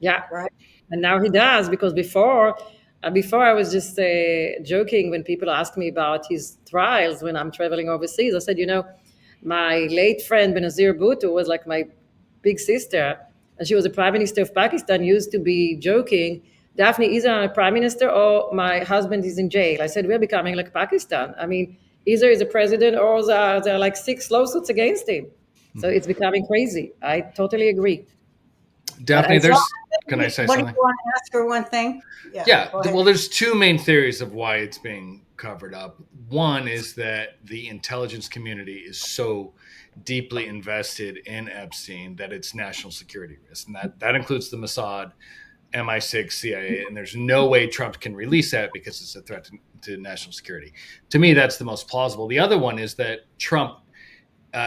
Yeah, right? and now he does because before I was just joking when people ask me about his trials when I'm traveling overseas. I said, my late friend Benazir Bhutto was like my big sister, and she was the prime minister of Pakistan. Used to be joking, Daphne, either I'm a prime minister or my husband is in jail. I said we're becoming like Pakistan. I mean, either he's a president or there are like 6 lawsuits against him. So it's becoming crazy. I totally agree. But Daphne, I So, saw can I say what do something? you want to ask her one thing? Yeah, Yeah, go ahead. well, there's two main theories of why it's being covered up. One is that the intelligence community is so deeply invested in Epstein that it's national security risk, and that includes the Mossad, MI6, CIA, and there's no way Trump can release that because it's a threat to national security. To me, that's the most plausible. The other one is that Trump,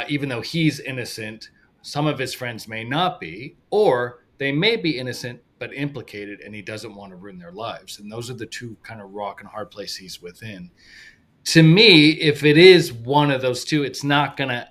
even though he's innocent, some of his friends may not be, or they may be innocent but implicated, and he doesn't want to ruin their lives. And those are the two kind of rock and hard places he's within. To me, if it is one of those two, it's not going to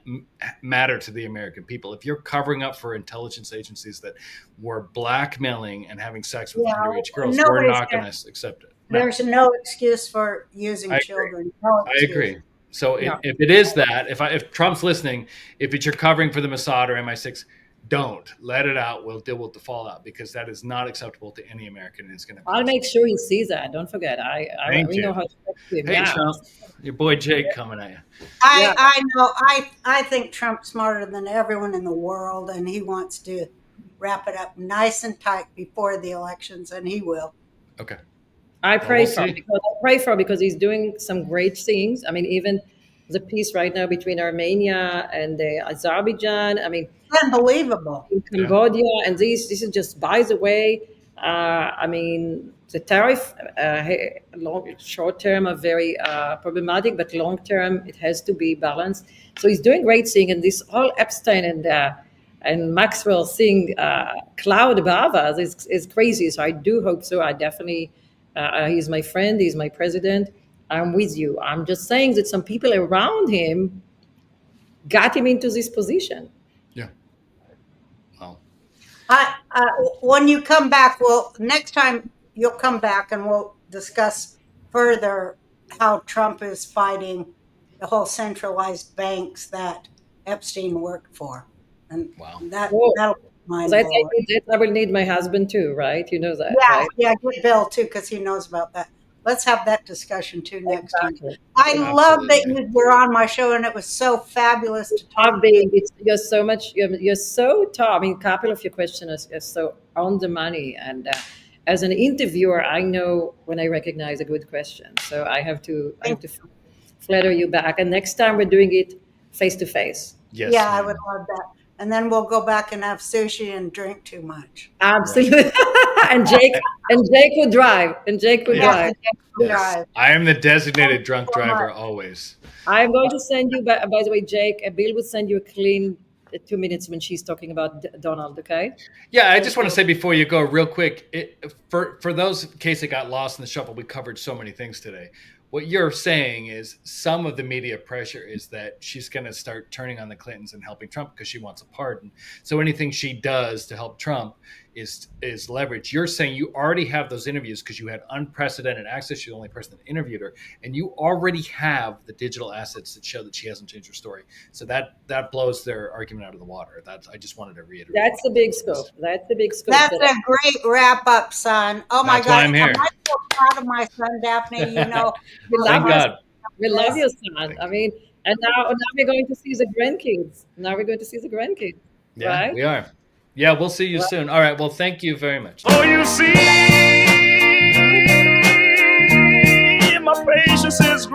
matter to the American people. If you're covering up for intelligence agencies that were blackmailing and having sex with Yeah, underage girls, we're nobody's not going going to accept it. No, there's no excuse for using I agree. children. No I excuse. agree. So no. if it is that, if Trump's listening, if it's you're covering for the Mossad or MI6, don't let it out. We'll deal with the fallout because that is not acceptable to any American. And it's going to I'll cause. make sure he sees that. Don't forget. Thank We you. know how to talk to him. Hey, Yeah. Trump, your boy Jake coming at you. Yeah. I know. I think Trump's smarter than everyone in the world, and he wants to wrap it up nice and tight before the elections, and he will. Okay. I Well, pray we'll for him see. because he's doing some great things. I mean, even the peace right now between Armenia and Azerbaijan. I mean, Unbelievable. in Cambodia, and this is just by the way. I mean, the tariff short term are very problematic, but long term it has to be balanced. So he's doing great thing, and this whole Epstein and Maxwell thing cloud above us is crazy. So I do hope so. I definitely he's my friend, he's my president. I'm with you. I'm just saying that some people around him got him into this position. Yeah. Well, When you come back, next time you'll come back and we'll discuss further how Trump is fighting the whole centralized banks that Epstein worked for, and wow. that'll be mind blowing. I will need my husband too, right? You know that, Yeah, right? yeah, get Bill too because he knows about that. Let's have that discussion too next time. Exactly. I love that Absolutely. you were on my show, and it was so fabulous to talk Love to you. you're so much. You're so top. I mean, a couple of your questions are so on the money. And as an interviewer, I know when I recognize a good question. So I have to flatter you back. And next time we're doing it face to face. Yes. Yeah, I ma'am. would love that. And then we'll go back and have sushi and drink too much. Absolutely. and Jake would drive. And Jake would Yeah. drive. We'll Yes. drive. I am the designated drunk so driver much. always. I'm going to send you, by the way, Jake, Bill would send you a clean 2 minutes when she's talking about Donald, okay? Yeah, I just want to say before you go, real quick, for those in case it got lost in the shuffle, we covered so many things today. What you're saying is some of the media pressure is that she's going to start turning on the Clintons and helping Trump because she wants a pardon. So anything she does to help Trump is leverage. You're saying you already have those interviews because you had unprecedented access. You're the only person that interviewed her, and you already have the digital assets that show that she hasn't changed her story. So that blows their argument out of the water. I just wanted to reiterate. That's the big scope. That's the big scope. That's a great wrap up, son. Oh my That's why God. I'm here. Am I so proud of my son, Daphne? You know, We love Thank your God. We love your son. I mean, and now we're going to see the grandkids. Yeah, Right? we are. Yeah, we'll see you soon. All right. Well, thank you very much. Oh, you see, faces